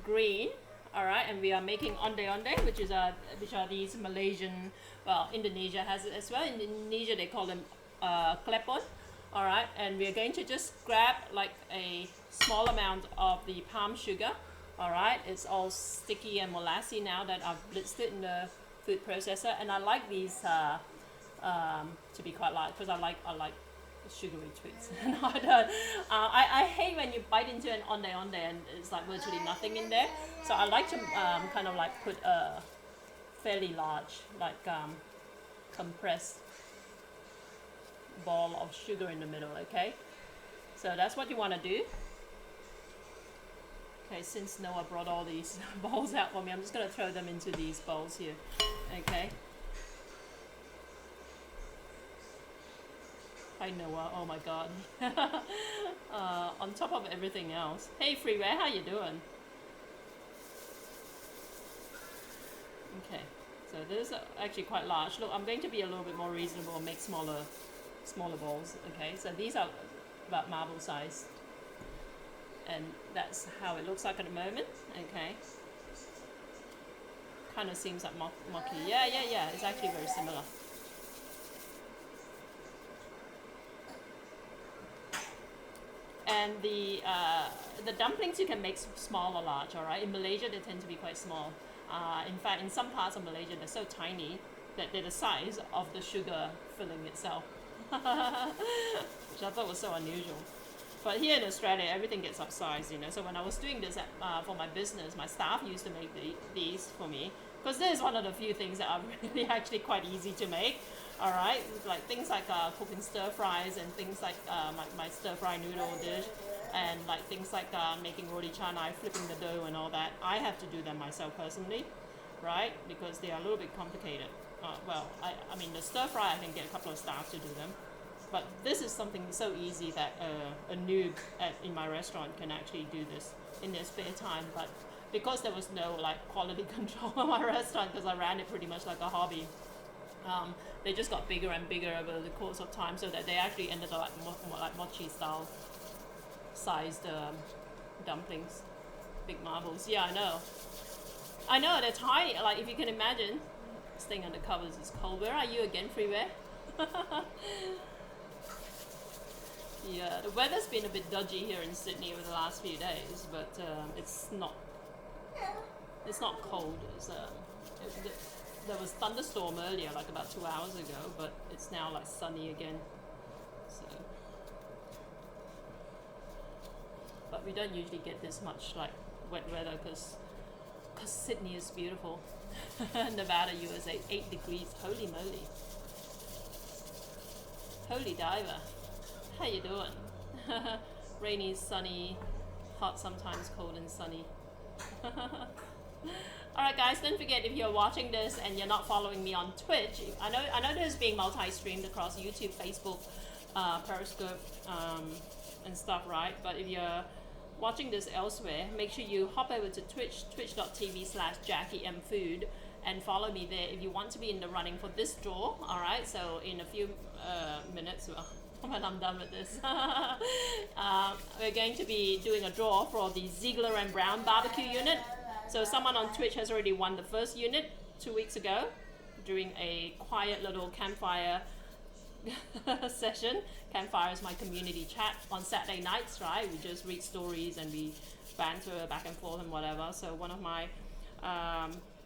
Speaker 1: green. All right, and we are making Onde-Onde, which are these Malaysian, well, Indonesia has it as well. In Indonesia they call them klepon. All right, and we're going to just grab like a small amount of the palm sugar. All right, it's all sticky and molassy now that I've blitzed it in the food processor, and I like these to be quite light because I like sugary treats. I hate when you bite into an Onde-Onde and it's like virtually nothing in there. So I like to kind of like put a fairly large, like compressed ball of sugar in the middle. Okay, so that's what you want to do. Okay, since Noah brought all these bowls out for me, I'm just going to throw them into these bowls here. Okay. Hi Noah, oh my god. On top of everything else. Hey Freeway, how you doing? Okay, so this is actually quite large. Look, I'm going to be a little bit more reasonable and make smaller bowls. Okay, so these are about marble size. And that's how it looks like at the moment. Okay. Kind of seems like mucky. Yeah, it's actually very similar. And the dumplings you can make small or large, all right? In Malaysia, they tend to be quite small. In fact, in some parts of Malaysia, they're so tiny that they're the size of the sugar filling itself, which I thought was so unusual. But here in Australia, everything gets upsized, you know. So when I was doing this for my business, my staff used to make these for me because this is one of the few things that are really actually quite easy to make. All right, like things like cooking stir fries and things like my stir fry noodle dish, and like things like making roti canai, flipping the dough and all that. I have to do them myself personally, right? Because they are a little bit complicated. Well, I mean the stir fry I can get a couple of staff to do them, but this is something so easy that a noob in my restaurant can actually do this in their spare time. But because there was no like quality control in my restaurant, because I ran it pretty much like a hobby. They just got bigger and bigger over the course of time, so that they actually ended up like mochi style sized dumplings, big marbles. Yeah, I know. I know, they're tiny. Like, if you can imagine, staying under covers is cold. Where are you again, Freeway? Yeah, the weather's been a bit dodgy here in Sydney over the last few days, but it's not cold. There was thunderstorm earlier, like about 2 hours ago, but it's now like sunny again. So, but we don't usually get this much like wet weather because Sydney is beautiful. Nevada, USA, 8 degrees. Holy moly! Holy diver. How you doing? Rainy, sunny, hot sometimes, cold and sunny. Alright guys, don't forget, if you're watching this and you're not following me on Twitch, I know this is being multi-streamed across YouTube, Facebook, Periscope, and stuff, right? But if you're watching this elsewhere, make sure you hop over to Twitch, twitch.tv/JackieMFood, and follow me there if you want to be in the running for this draw. Alright, so in a few minutes, well, when I'm done with this, we're going to be doing a draw for the Ziegler and Brown barbecue unit. So someone on Twitch has already won the first unit 2 weeks ago during a quiet little campfire session. Campfire is my community chat on Saturday nights, right? We just read stories and we banter back and forth and whatever. So one of my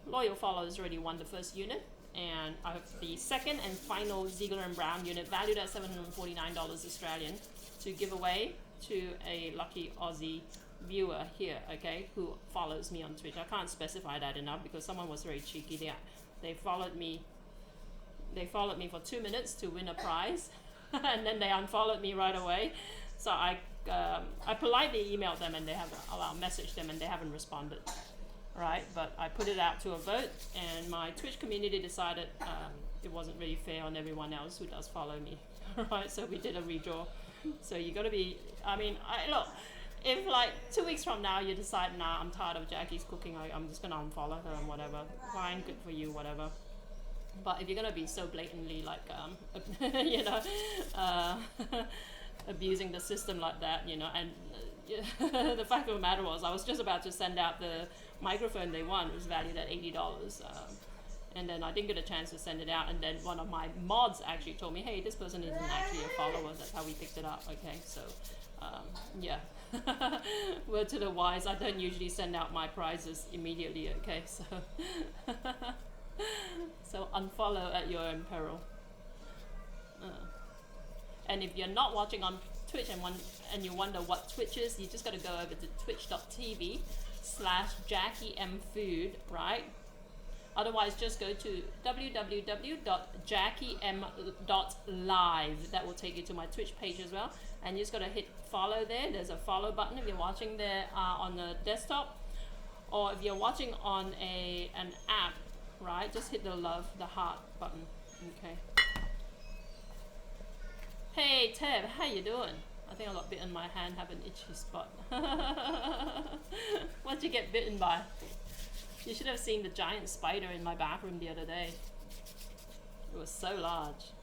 Speaker 1: loyal followers already won the first unit, and I have the second and final Ziegler and Brown unit valued at $749 Australian to give away to a lucky Aussie viewer here, okay, who follows me on Twitch. I can't specify that enough because someone was very cheeky. They followed me for 2 minutes to win a prize and then they unfollowed me right away. So I politely emailed them and they haven't, messaged them and they haven't responded, right? But I put it out to a vote and my Twitch community decided it wasn't really fair on everyone else who does follow me, right? So we did a redraw. So you got to be, look, if like 2 weeks from now you decide, nah, I'm tired of Jackie's cooking, I'm just gonna unfollow her and whatever, fine, good for you, whatever. But if you're gonna be so blatantly like abusing the system like that, and the fact of the matter was I was just about to send out the microphone they won. It was valued at $80, and then I didn't get a chance to send it out, and then one of my mods actually told me, hey, this person isn't actually a follower. That's how we picked it up. Okay, so yeah. Word to the wise, I don't usually send out my prizes immediately, okay, so so unfollow at your own peril. And if you're not watching on Twitch and you wonder what Twitch is, you just got to go over to twitch.tv/JackieMFood, right? Otherwise, just go to www.jackiem.live. That will take you to my Twitch page as well. And you just got to hit follow there. There's a follow button if you're watching there on the desktop. Or if you're watching on an app, right, just hit the heart button. Okay. Hey, Tab, how you doing? I think I got bitten in my hand, have an itchy spot. What'd you get bitten by? You should have seen the giant spider in my bathroom the other day. It was so large.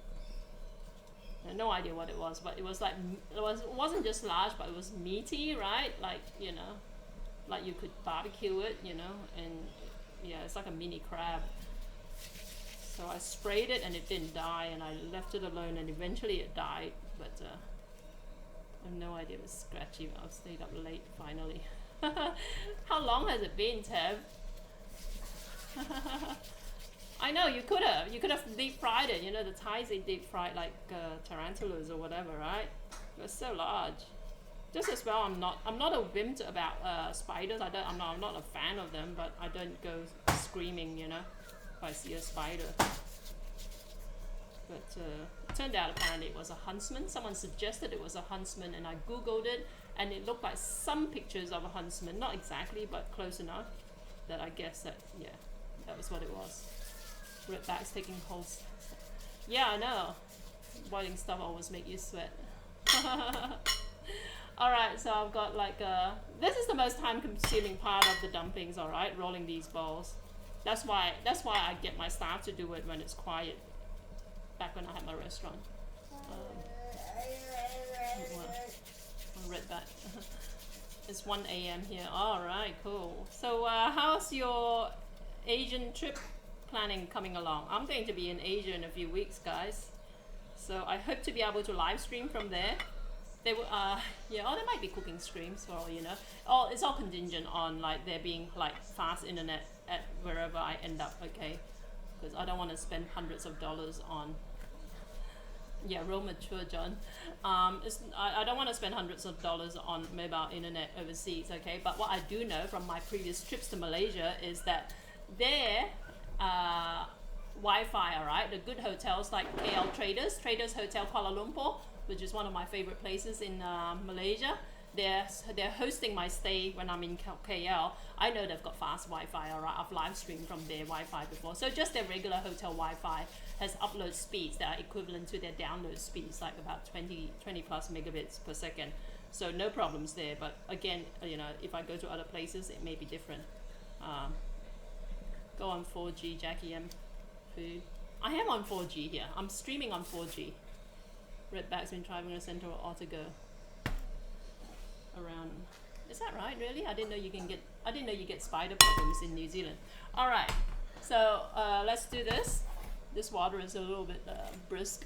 Speaker 1: I had no idea what it was, but it was like, it wasn't just large, but it was meaty, right? Like, like you could barbecue it, and yeah, it's like a mini crab. So I sprayed it and it didn't die, and I left it alone and eventually it died, but I have no idea, it was scratchy. I stayed up late finally. How long has it been, Tab? I know, you could have deep fried it. The Thais, they deep fried like tarantulas or whatever, right? It was so large. Just as well, I'm not a wimp about spiders. I'm not a fan of them, but I don't go screaming, if I see a spider. But it turned out apparently it was a huntsman. Someone suggested it was a huntsman, and I googled it, and it looked like some pictures of a huntsman, not exactly, but close enough that I guess that that was what it was. Redbacks taking holes. Yeah, I know. Boiling stuff always make you sweat. Alright, so I've got like this is the most time consuming part of the dumpings, alright, rolling these balls. That's why I get my staff to do it when it's quiet. Back when I had my restaurant. Redback. It's 1 a.m. here. Alright, cool. So how's your Asian trip planning coming along. I'm going to be in Asia in a few weeks, guys. So I hope to be able to live stream from there. They will, yeah, or there might be cooking streams for all you know. Oh, it's all contingent on like there being like fast internet at wherever I end up, okay? Because I don't want to spend hundreds of dollars on. Yeah, real mature, John. I don't want to spend hundreds of dollars on mobile internet overseas, okay? But what I do know from my previous trips to Malaysia is that their Wi-Fi, all right, the good hotels like KL Traders Hotel Kuala Lumpur, which is one of my favorite places in Malaysia. They're hosting my stay when I'm in KL. I know they've got fast Wi-Fi, all right. I've live streamed from their Wi-Fi before. So just their regular hotel Wi-Fi has upload speeds that are equivalent to their download speeds, like about 20 plus megabits per second. So no problems there. But again, you know, if I go to other places, it may be different. Go on 4G, Jackie M. Food. I am on 4G here. I'm streaming on 4G. Redback's been driving a center or to go around. Is that right? Really? I didn't know you get spider problems in New Zealand. All right. So let's do this. This water is a little bit brisk.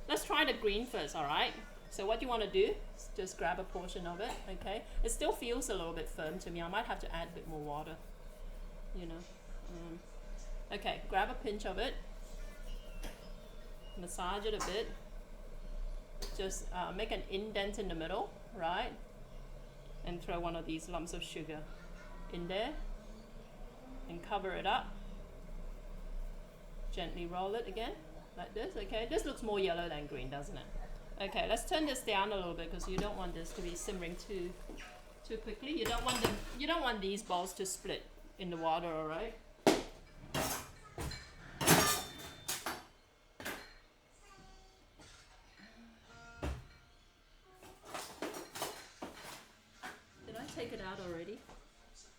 Speaker 1: Let's try the green first. All right. So what you want to do is just grab a portion of it. Okay. It still feels a little bit firm to me. I might have to add a bit more water. You know. Okay. Grab a pinch of it. Massage it a bit. Just make an indent in the middle, right? And throw one of these lumps of sugar in there and cover it up. Gently roll it again, like this, okay? This looks more yellow than green, doesn't it? Okay, let's turn this down a little bit because you don't want this to be simmering too quickly. You don't want these balls to split in the water, all right?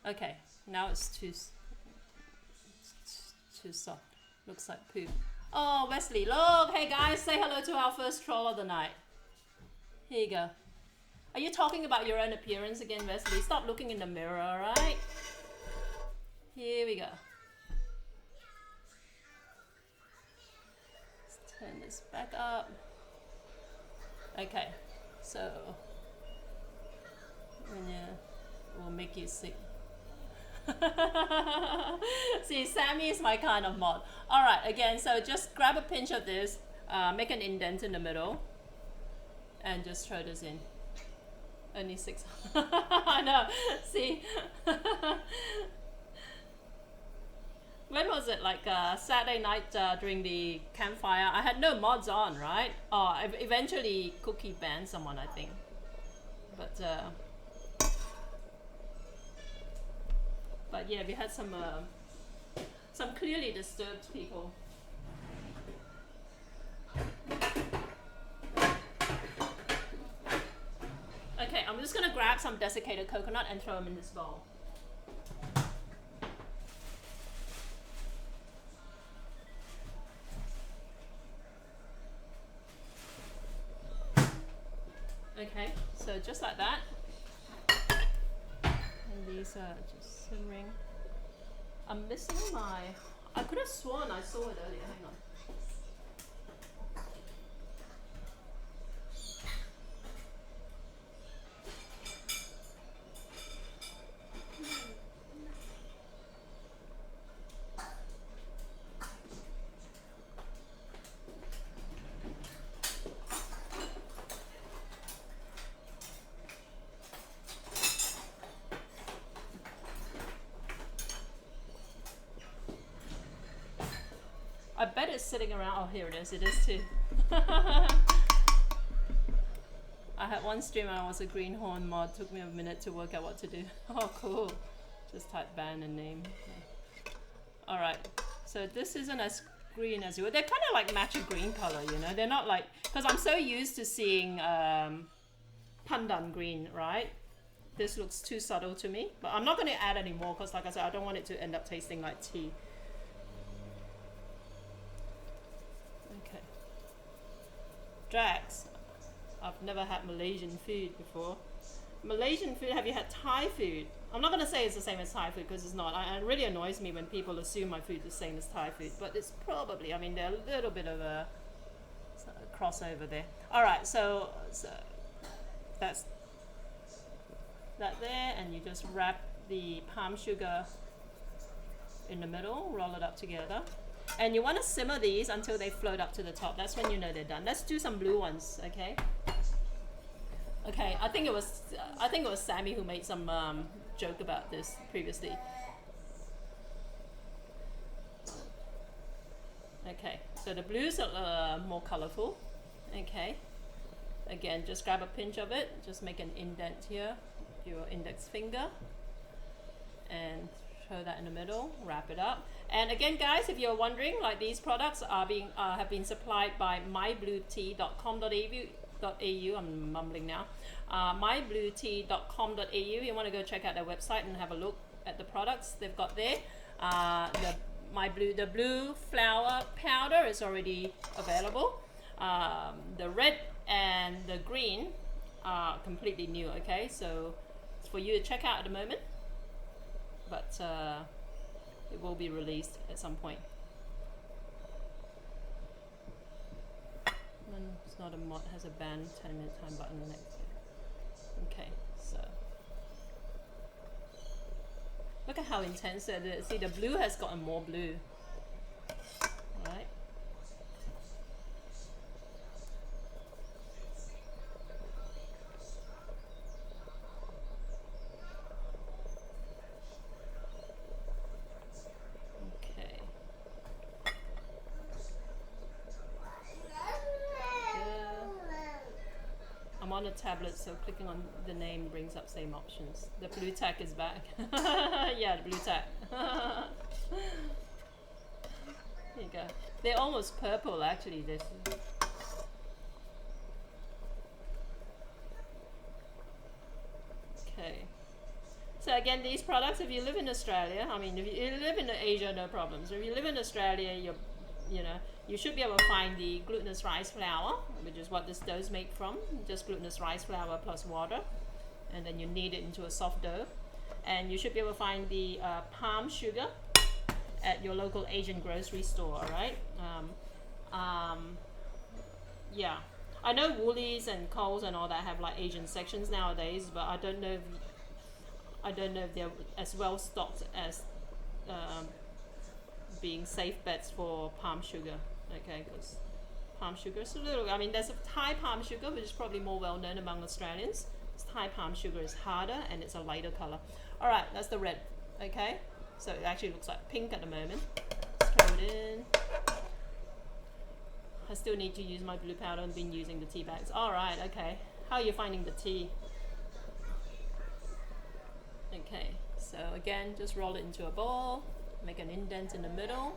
Speaker 1: Okay, now it's too soft. Looks like poop. Oh, Wesley, look! Hey guys, say hello to our first troll of the night. Here you go. Are you talking about your own appearance again, Wesley? Stop looking in the mirror, alright? Here we go. Let's turn this back up. Okay, so we'll make you sick. See, Sammy is my kind of mod. Alright, again, so just grab a pinch of this, make an indent in the middle, and just throw this in. Only 6. I know, see? When was it? Like Saturday night during the campfire? I had no mods on, right? Oh, I eventually Cookie banned someone, I think. But yeah, we had some clearly disturbed people. Okay, I'm just gonna grab some desiccated coconut and throw them in this bowl. Okay, so just like that. And these are just simmering. I'm missing my... I could have sworn I saw it earlier. Hang on. I bet it's sitting around. Oh, here it is. It is too. I had one stream and I was a greenhorn mod. Took me a minute to work out what to do. Oh, cool. Just type ban and name. Okay. All right. So this isn't as green as you were. They're kind of like matcha green color, you know. They're not like, because I'm so used to seeing pandan green, right? This looks too subtle to me. But I'm not going to add any more because, like I said, I don't want it to end up tasting like tea. Drax, I've never had Malaysian food before. Malaysian food, have you had Thai food? I'm not going to say it's the same as Thai food because it's not. It really annoys me when people assume my food is the same as Thai food, but it's probably, I mean, there's a little bit of a crossover there. Alright, so that's that there, and you just wrap the palm sugar in the middle, roll it up together. And you want to simmer these until they float up to the top. That's when you know they're done. Let's do some blue ones, okay? Okay, I think it was Sammy who made some joke about this previously. Okay, so the blues are more colorful. Okay, again, just grab a pinch of it, just make an indent here, your index finger, and throw that in the middle, wrap it up. And again, guys, if you're wondering, like, these products are have been supplied by mybluetea.com.au. I'm mumbling now. Mybluetea.com.au. You want to go check out their website and have a look at the products they've got there. The blue flower powder is already available. The red and the green are completely new. Okay, so it's for you to check out at the moment, but it will be released at some point. And it's not a mod, has a ban 10-minute time button next. Okay, so look at how intense it is. See, the blue has gotten more blue. Right. Okay. I'm on a tablet, so clicking on the name brings up same options. The blue tack is back. Yeah, the blue tack. There you go. They're almost purple, actually. This. Okay. So again, these products, if you live in Australia, I mean, if you live in Asia, no problems. If you live in Australia, you should be able to find the glutinous rice flour, which is what this dough is made from. Just glutinous rice flour plus water, and then you knead it into a soft dough. And you should be able to find the palm sugar at your local Asian grocery store. All right. Yeah, I know Woolies and Coles and all that have like Asian sections nowadays, but I don't know if they're as well stocked as being safe bets for palm sugar. Okay, because palm sugar is a little, I mean, there's a Thai palm sugar, which is probably more well known among Australians. Thai palm sugar is harder and it's a lighter color. All right, that's the red. Okay, so it actually looks like pink at the moment. Let's throw it in. I still need to use my blue powder. I've been using the tea bags. All right, okay. How are you finding the tea? Okay, so again, just roll it into a ball, make an indent in the middle,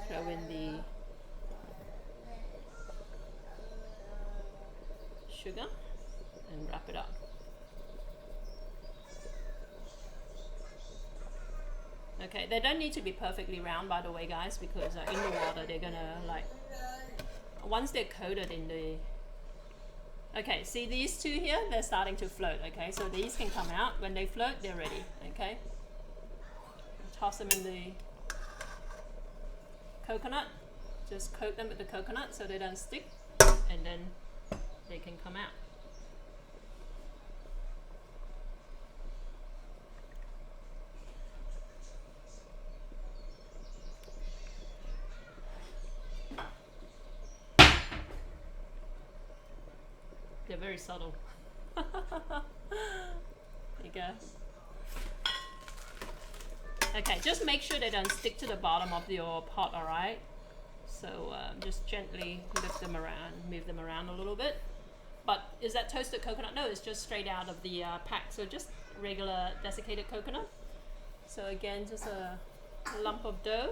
Speaker 1: throw in the sugar, and wrap it up. Okay, they don't need to be perfectly round, by the way, guys, because in the water they're gonna, like, once they're coated in the, okay, see these two here, they're starting to float. Okay, so these can come out. When they float, they're ready. Okay, toss them in the coconut, just coat them with the coconut so they don't stick, and then they can come out. They're very subtle. There you go. Okay, just make sure they don't stick to the bottom of your pot, alright? So just gently lift them around, move them around a little bit. But is that toasted coconut? No, it's just straight out of the pack. So just regular desiccated coconut. So again, just a lump of dough.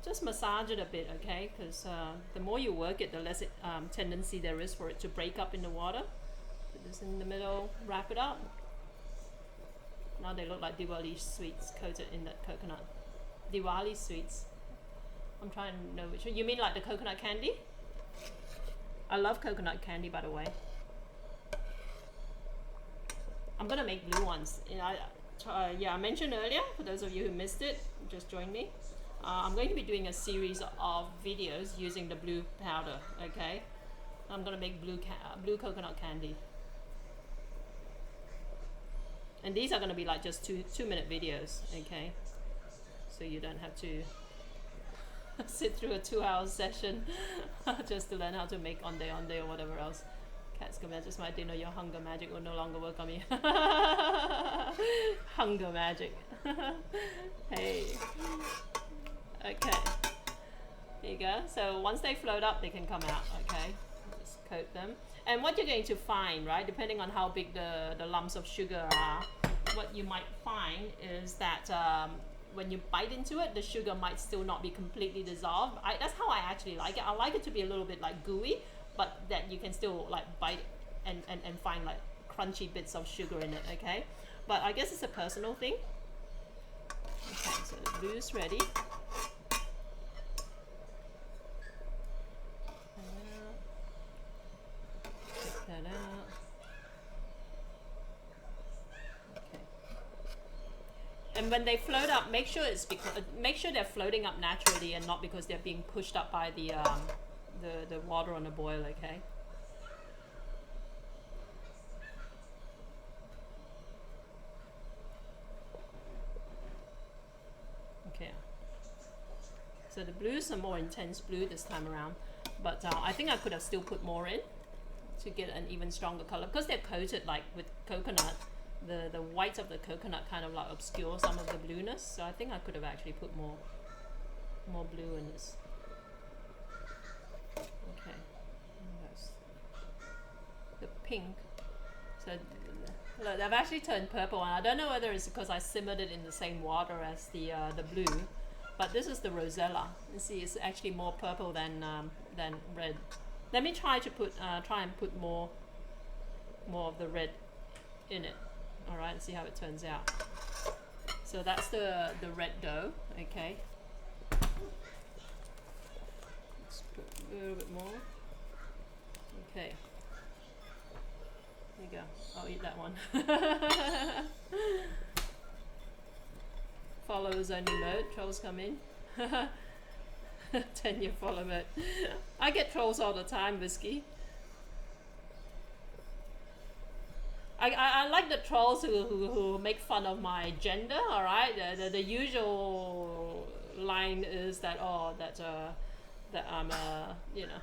Speaker 1: Just massage it a bit, okay? Because the more you work it, the less tendency there is for it to break up in the water. Put this in the middle, wrap it up. Now they look like Diwali sweets coated in that coconut. Diwali sweets. I'm trying to know which one. You mean like the coconut candy? I love coconut candy, by the way. I'm gonna make blue ones. Yeah, I mentioned earlier, for those of you who missed it, just joined me. I'm going to be doing a series of videos using the blue powder, okay? I'm gonna make blue coconut candy. And these are gonna be like just two-minute videos, okay? So you don't have to sit through a 2-hour session just to learn how to make Onde-Onde or whatever else. Cats come out, just my dinner, your hunger magic will no longer work on me. Hunger magic. Hey. Okay. Here you go. So once they float up, they can come out, okay? Just coat them. And what you're going to find, right, depending on how big the lumps of sugar are, what you might find is that when you bite into it, the sugar might still not be completely dissolved. That's how I actually like it. I like it to be a little bit like gooey, but that you can still like bite and find like crunchy bits of sugar in it, okay? But I guess it's a personal thing. Okay, so the blue's ready. Take that out. Okay. And when they float up, make sure they're floating up naturally and not because they're being pushed up by the water on the boil, okay? Okay. So the blue's a more intense blue this time around, but I think I could have still put more in to get an even stronger color because they're coated like with coconut. The white of the coconut kind of like obscures some of the blueness, so I think I could have actually put more blue in this. Okay, that's the pink. So look, they've actually turned purple, and I don't know whether it's because I simmered it in the same water as the blue, but this is the rosella. You see, it's actually more purple than red. Let me try to put more of the red in it. All right, and see how it turns out. So that's the red dough. Okay. Let's put a little bit more. Okay. There you go. I'll eat that one. Follows only mode. Trolls come in. 10-year follow mode. I get trolls all the time, Whiskey. I like the trolls who make fun of my gender, alright? The usual line is that, that I'm a, you know,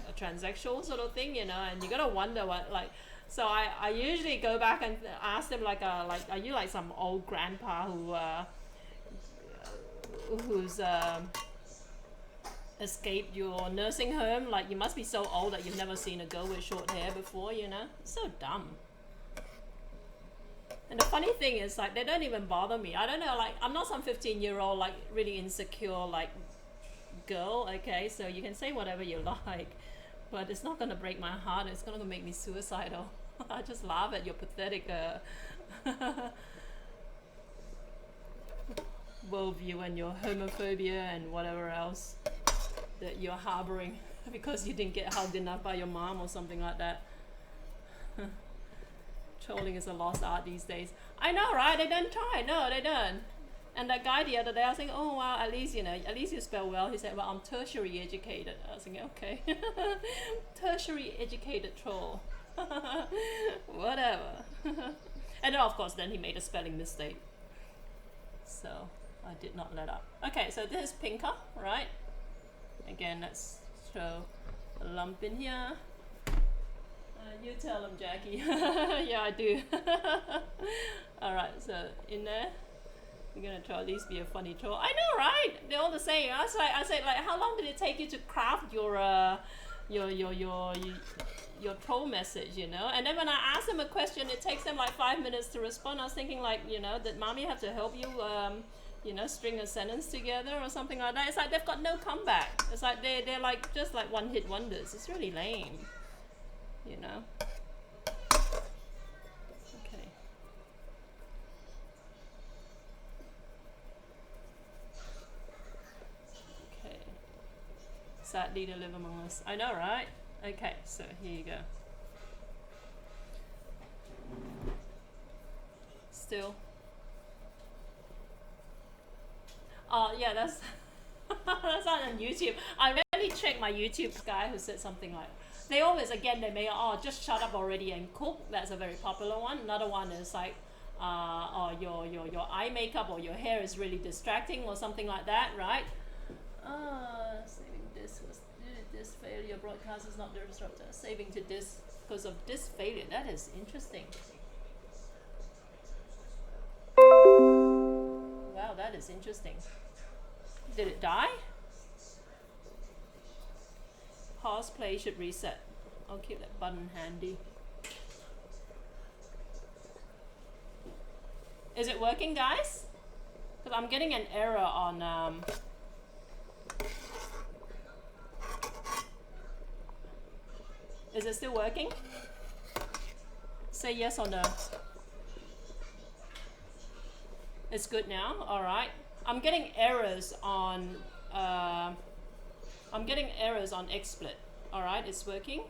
Speaker 1: a transsexual sort of thing, you know, and you gotta wonder what, like, so I usually go back and ask them like, are you like some old grandpa who's escaped your nursing home? Like, you must be so old that you've never seen a girl with short hair before, you know? It's so dumb. And the funny thing is, like, they don't even bother me. I don't know, like, I'm not some 15-year-old, like, really insecure, like, girl, okay? So you can say whatever you like, but it's not gonna break my heart. It's gonna make me suicidal. I just laugh at your pathetic worldview and your homophobia and whatever else that you're harboring because you didn't get hugged enough by your mom or something like that. Trolling is a lost art these days. I know, right? They don't try. No, they don't. And that guy the other day, I was thinking, oh wow, at least you spell well. He said, well, I'm tertiary educated. I was thinking, okay. Tertiary educated troll. Whatever. And then, of course, then he made a spelling mistake. So I did not let up. Okay, so this is pinker, right? Again, let's throw a lump in here. You tell them, Jackie. Yeah, I do. Alright, so in there, we're gonna try at least be a funny troll. I know, right? They're all the same. I said, like, how long did it take you to craft your troll message, you know? And then when I ask them a question, it takes them like 5 minutes to respond. I was thinking, like, you know, did mommy have to help you, you know, string a sentence together or something like that? It's like they've got no comeback. It's like they're like just like one-hit wonders. It's really lame, you know? Okay. Okay. Sadly, they live among us. I know, right? Okay, so here you go. still. Yeah, that's that's on YouTube. I rarely check my YouTube guy who said something like, they always, again, they may, oh, just shut up already and cook. That's a very popular one. Another one is like, oh, your eye makeup or your hair is really distracting or something like that, right? Saving this was this failure broadcast is not the disruptor. Saving to this because of this failure. That is interesting. Wow, that is interesting. Did it die? Pause play should reset. I'll keep that button handy. Is it working, guys? Because I'm getting an error on Is it still working? Say yes or no. It's good now. All right. I'm getting errors on XSplit. All right, it's working.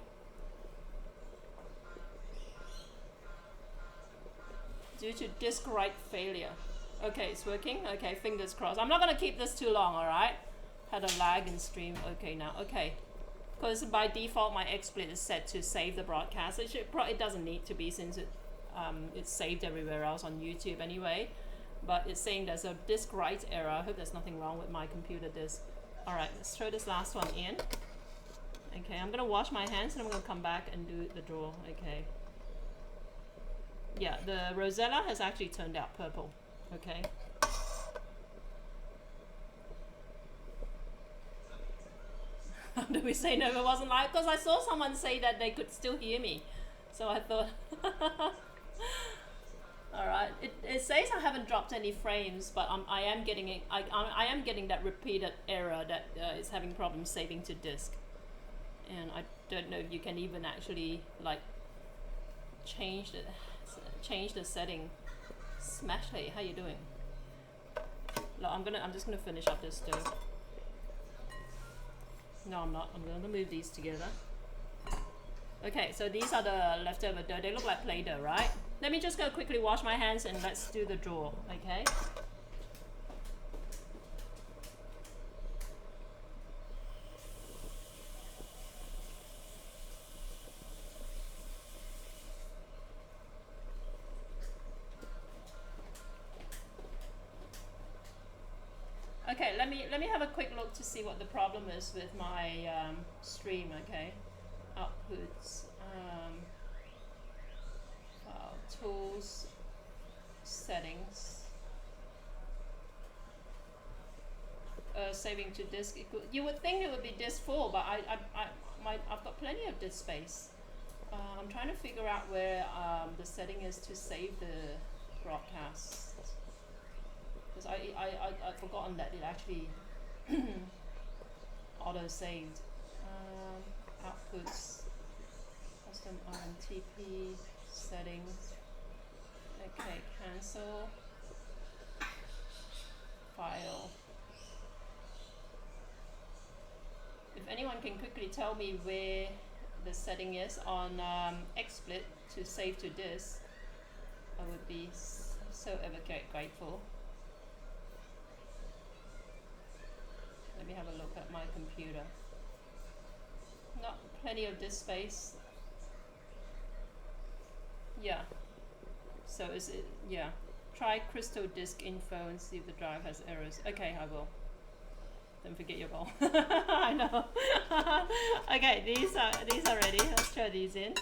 Speaker 1: Due to disk write failure. Okay, it's working. Okay, fingers crossed. I'm not gonna keep this too long. All right. Had a lag in stream. Okay, now. Okay. Because by default my XSplit is set to save the broadcast. It doesn't need to be since it's saved everywhere else on YouTube anyway. But it's saying there's a disk write error. I hope there's nothing wrong with my computer disk. Alright, let's throw this last one in. Okay, I'm gonna wash my hands and I'm gonna come back and do the draw. Okay. Yeah, the Rosella has actually turned out purple. Okay. Do we say no, it wasn't live? Because I saw someone say that they could still hear me. So I thought... Alright, it says I haven't dropped any frames, but I am getting it. I am getting that repeated error that is having problems saving to disk. And I don't know if you can even actually like change the setting. Smash, hey, how you doing? Look, I'm just gonna finish up this stove. No, I'm not. I'm going to move these together. Okay, so these are the leftover dough. They look like Play-Doh, right? Let me just go quickly wash my hands and let's do the draw, okay? Okay, let me have a quick look to see what the problem is with my stream. Okay, outputs, file, tools, settings, saving to disk. You would think it would be disk full, but I've got plenty of disk space. I'm trying to figure out where the setting is to save the broadcast. Because I'd forgotten that it actually auto-saved. Outputs, custom RMTP, settings. Okay, cancel, file. If anyone can quickly tell me where the setting is on XSplit to save to disk, I would be so ever grateful. Let me have a look at my computer. Not plenty of disk space. Yeah. So is it, yeah. Try Crystal Disk Info and see if the drive has errors. Okay, I will. Don't forget your goal. I know. Okay, these are ready. Let's throw these in.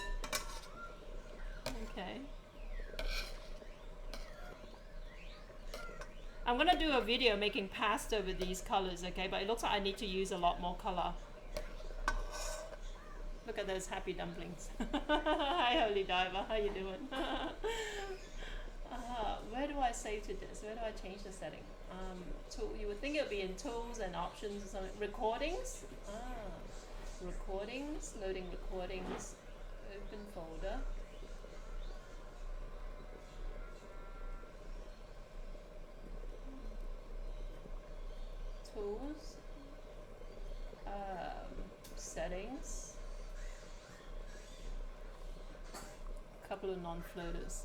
Speaker 1: Okay. I'm gonna do a video making pasta with these colors, okay? But it looks like I need to use a lot more color. Look at those happy dumplings. Hi, Holy Diver. How you doing? Where do I save to this? Where do I change the setting? You would think it would be in tools and options or something. Recordings. Recordings. Loading recordings. Open folder. Tools, settings, a couple of non-floaters.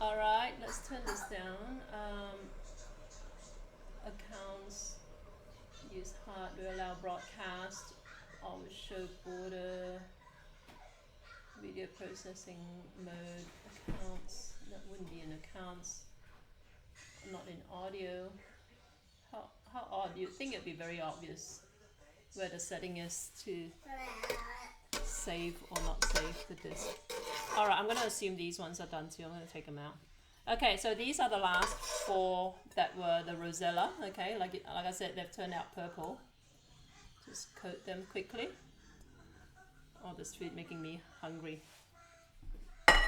Speaker 1: All right, let's turn this down. Accounts, use hardware, allow broadcast, always show border, video processing mode, accounts, that wouldn't be in accounts, not in audio. How odd, you'd think it'd be very obvious where the setting is to save or not save the disk. All right, I'm going to assume these ones are done too. I'm going to take them out. Okay, so these are the last 4 that were the Rosella. Okay, like I said, they've turned out purple. Just coat them quickly. Oh, this food making me hungry.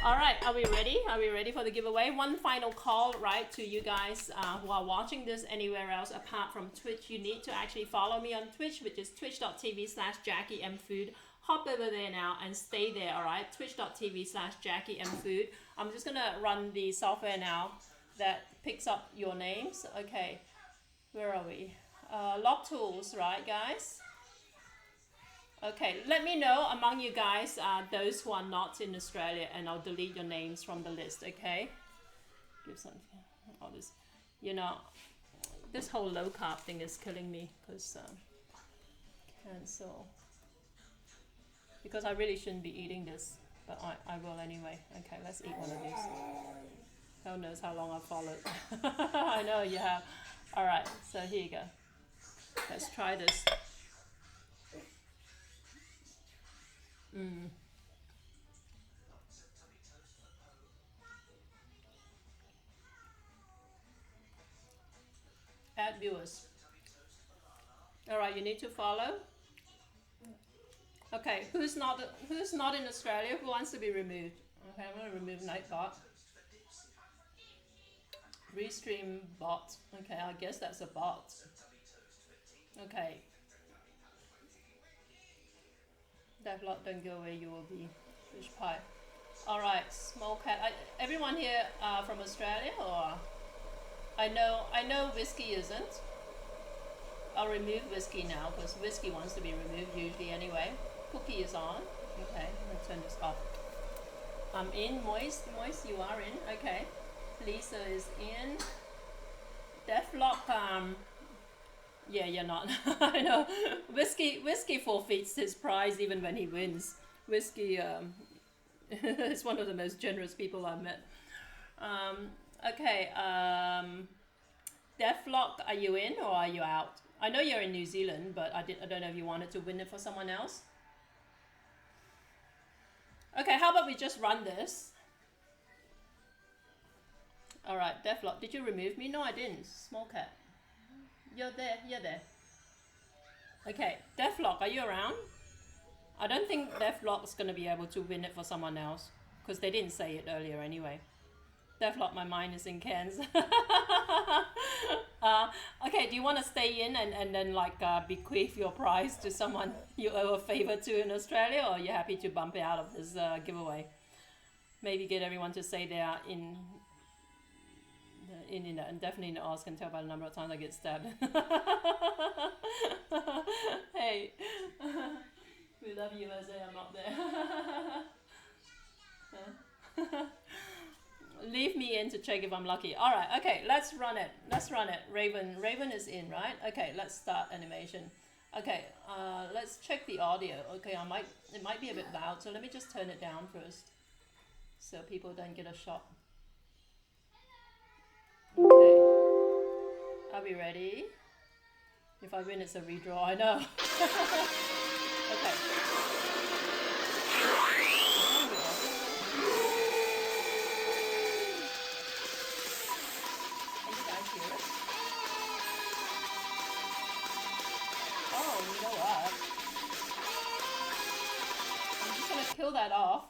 Speaker 1: All right, are we ready? Are we ready for the giveaway? One final call, right, to you guys who are watching this anywhere else apart from Twitch. You need to actually follow me on Twitch, which is twitch.tv/JackieMFood. Hop over there now and stay there, all right? Twitch.tv/JackieMFood. I'm just going to run the software now that picks up your names. Okay, where are we? Log tools, right, guys? Okay, let me know among you guys, those who are not in Australia, and I'll delete your names from the list, okay? Give some, all this, you know, this whole low carb thing is killing me, because cancel. Because I really shouldn't be eating this, but I will anyway. Okay, let's eat one of these. Who knows how long I've followed. I know you have. All right, so here you go. Let's try this. Add viewers. All right, you need to follow. Okay, who's not in Australia? Who wants to be removed? Okay, I'm gonna remove Nightbot. Restream bot. Okay, I guess that's a bot. Okay. Devlog, don't go away, you will be fish pie. Alright, small cat. Everyone here from Australia, or? I know Whiskey isn't. I'll remove Whiskey now because Whiskey wants to be removed usually anyway. Cookie is on. Okay, I'm gonna turn this off. I'm in. Moist, you are in. Okay. Lisa is in. Deathlock, yeah, you're not. I know. Whiskey forfeits his prize even when he wins. Whiskey is one of the most generous people I've met. Okay, Deathlock, are you in or are you out? I know you're in New Zealand, but I don't know if you wanted to win it for someone else. Okay, how about we just run this? All right, Deathlock, did you remove me? No, I didn't. Small cat. You're there. Okay, Deathlock, are you around? I don't think Deathlock's going to be able to win it for someone else because they didn't say it earlier anyway. Deathlock, my mind is in Cairns. Okay, do you want to stay in and then like bequeath your prize to someone you owe a favor to in Australia, or are you happy to bump out of this giveaway? Maybe get everyone to say they are in and definitely in Oz, can tell by the number of times I get stabbed. Hey, we love you, USA, I'm not there. Leave me in to check if I'm lucky. All right, okay, let's run it. Raven is in, right? Okay, let's start animation. Okay, let's check the audio. Okay, it might be a bit loud, so let me just turn it down first so people don't get a shock. Okay, are we ready? If I win, it's a redraw, I know. Okay. Can you guys hear it? Oh, you know what? I'm just gonna kill that off.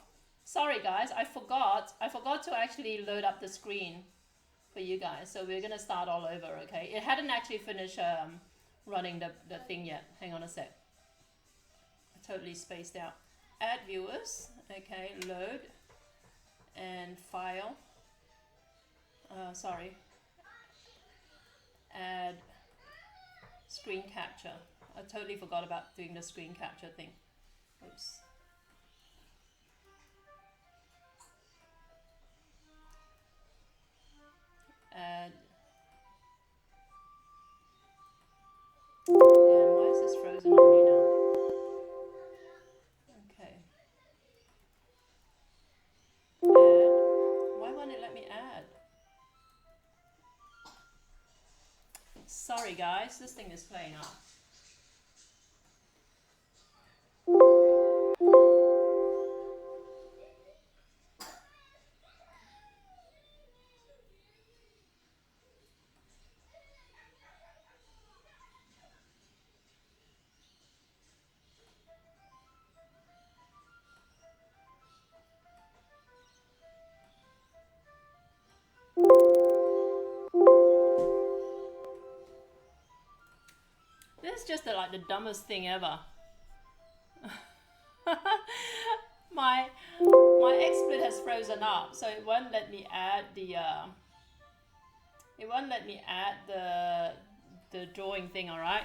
Speaker 1: Sorry guys, I forgot to actually load up the screen for you guys, so we're gonna start all over. Okay, it hadn't actually finished running the thing yet. Hang on a sec, I totally spaced out. Add viewers. Okay, load and file, sorry, add screen capture. I totally forgot about doing the screen capture thing. Oops. sorry guys, this thing is playing up. This is just like the dumbest thing ever. my XSplit has frozen up, so it won't let me add the drawing thing. All right.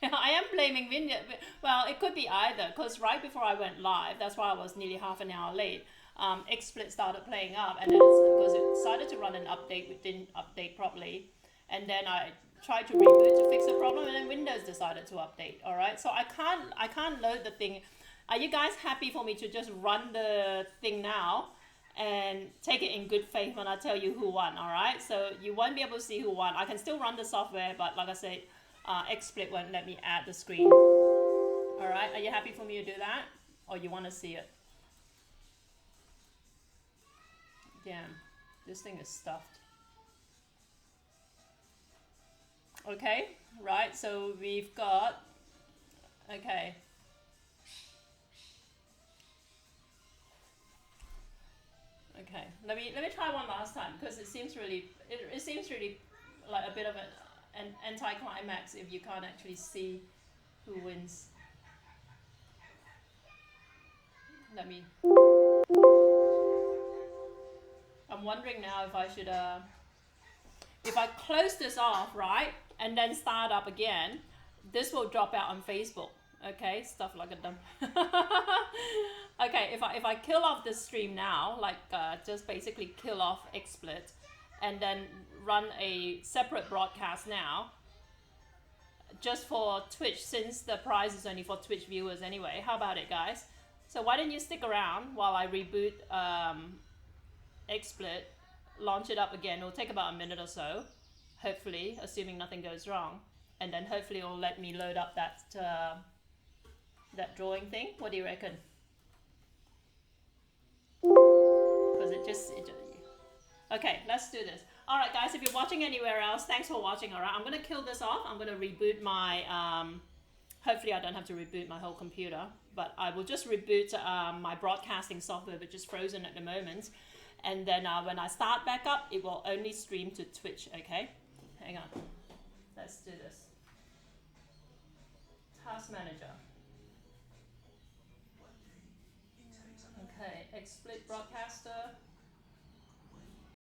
Speaker 1: I am blaming Vineyard. Well, it could be either, because right before I went live, that's why I was nearly half an hour late. XSplit started playing up, and then because it decided to run an update, which didn't update properly, and then I tried to reboot to fix the problem, and then Windows decided to update. All right, so I can't load the thing. Are you guys happy for me to just run the thing now and take it in good faith when I tell you who won? All right, so you won't be able to see who won. I can still run the software, but like I said, XSplit won't let me add the screen. All right, are you happy for me to do that, or you want to see it? Damn, this thing is stuffed. Okay, right, so we've got, okay. Okay, let me try one last time, because it seems really like a bit of an anticlimax if you can't actually see who wins. I'm wondering now if I should if I close this off, right, and then start up again, this will drop out on Facebook. Okay, stuff like a dumb. Okay, if I kill off the stream now, like just basically kill off XSplit, and then run a separate broadcast now, just for Twitch, since the prize is only for Twitch viewers anyway. How about it, guys? So why don't you stick around while I reboot XSplit, launch it up again. It'll take about a minute or so, hopefully, assuming nothing goes wrong, and then hopefully it'll let me load up that that drawing thing. What do you reckon? Because it just okay, let's do this. All right, guys, if you're watching anywhere else, thanks for watching. All right, I'm gonna kill this off. I'm gonna reboot my hopefully I don't have to reboot my whole computer, but I will just reboot my broadcasting software, which is frozen at the moment. And then when I start back up, it will only stream to Twitch, okay? Hang on. Let's do this. Task Manager. Okay, XSplit Broadcaster.